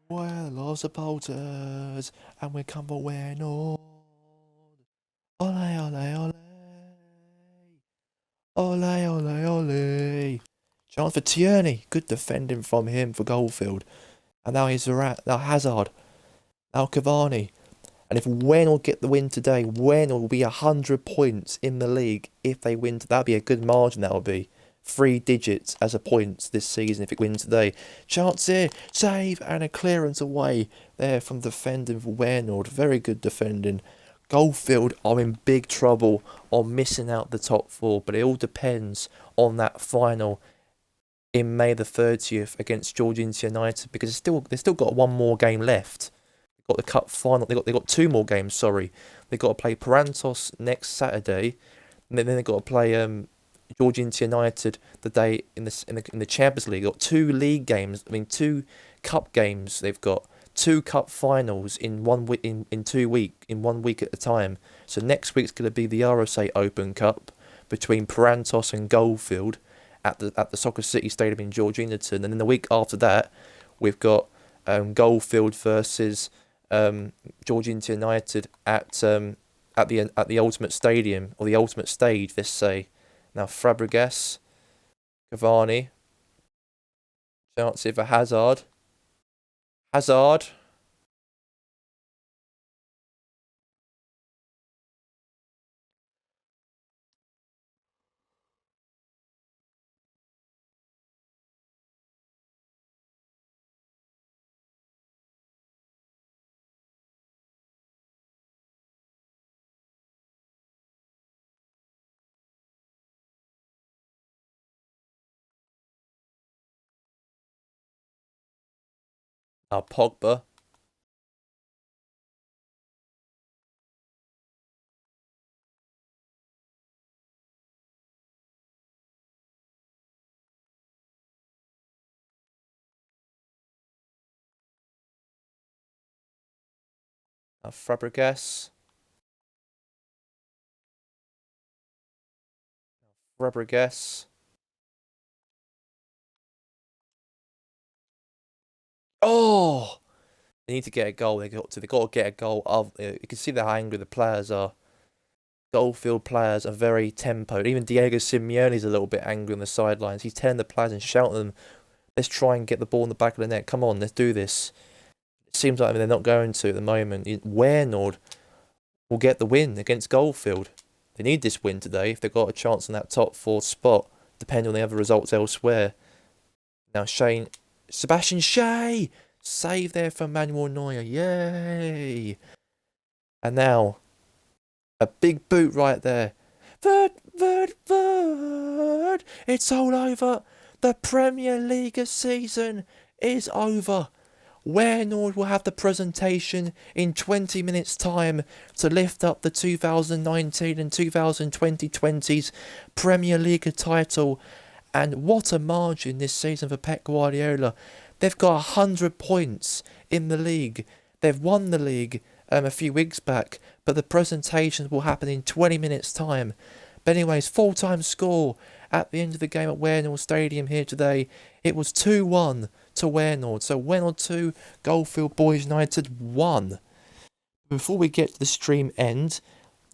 We're all supporters, and we come for Waynord. Ole, ole, ole. Ole, ole, ole. Chance for Tierney. Good defending from him for Goldfield. And now he's now Hazard. Now Cavani. And if Waynord get the win today, Waynord will be 100 points in the league if they win. That'd be a good margin, that would be. 3 digits as a points this season if it wins today. Chance here, save, and a clearance away there from defending for Waynord. Very good defending. Goldfield are in big trouble on missing out the top 4, but it all depends on that final in May the 30th against Georgia United, because they've still got one more game left. They've got the cup final. They got 2 more games. Sorry, they've got to play Parantos next Saturday, and then they've got to play Georgia United the day in the Champions League. They've got 2 league games. 2 cup games. They've got 2 cup finals in 1 week in 1 week at a time. So next week's going to be the RSA Open Cup between Parantos and Goldfield at the Soccer City Stadium in George Eaton, and then the week after that we've got Goldfield versus George United at the Ultimate Stadium, or the Ultimate Stage, let's say. Now Fabregas, Cavani, chance for Hazard. Now Pogba. Now Fabregas. Oh! They need to get a goal. They've got to get a goal. You can see how angry the players are. Goldfield players are very tempoed. Even Diego Simeone's a little bit angry on the sidelines. He's telling the players and shouting at them, let's try and get the ball in the back of the net. Come on, let's do this. It seems like they're not going to at the moment. Waynord will get the win against Goldfield. They need this win today if they've got a chance on that top 4 spot, depending on the other results elsewhere. Now Sebastian Shea! Save there from Manuel Neuer. Yay! And now, a big boot right there. Verd! It's all over. The PremierLiga season is over. Waynord will have the presentation in 20 minutes' time to lift up the 2019 and 2020's PremierLiga title. And what a margin this season for Pep Guardiola. They've got 100 points in the league. They've won the league a few weeks back, but the presentation will happen in 20 minutes' time. But anyways, full-time score at the end of the game at Waynord Stadium here today. It was 2-1 to Waynord. So Waynord 2, Goldfield Boys United 1. Before we get to the stream end,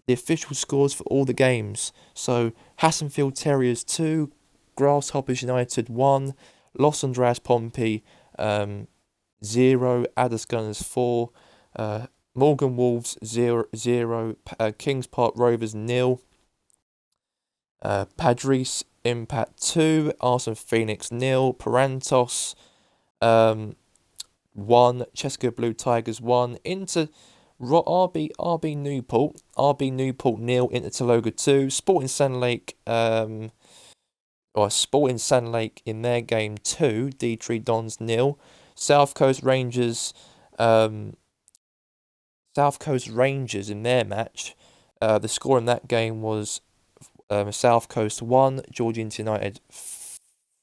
the official scores for all the games. So Hassenfield Terriers 2, Grasshoppers United 1, Los Andreas Pompey 0, Addis Gunners 4, Morgan Wolves 0, Kings Park Rovers 0, Padres Impact 2, Arsenal Phoenix 0, Parantos 1, Cheska Blue Tigers 1, Inter RB Newport. RB Newport 0, Inter Taloga 2. Sporting Sand Lake in their game 2. D3 Dons 0. South Coast Rangers in their match. The score in that game was South Coast 1, Georgians United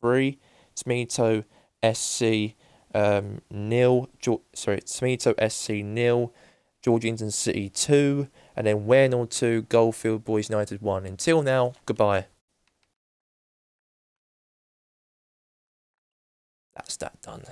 3, Tomato SC 0. Tomato SC 0, Georgians City 2, and then Warenall 2, Goldfield Boys United 1. Until now, goodbye. That's that done.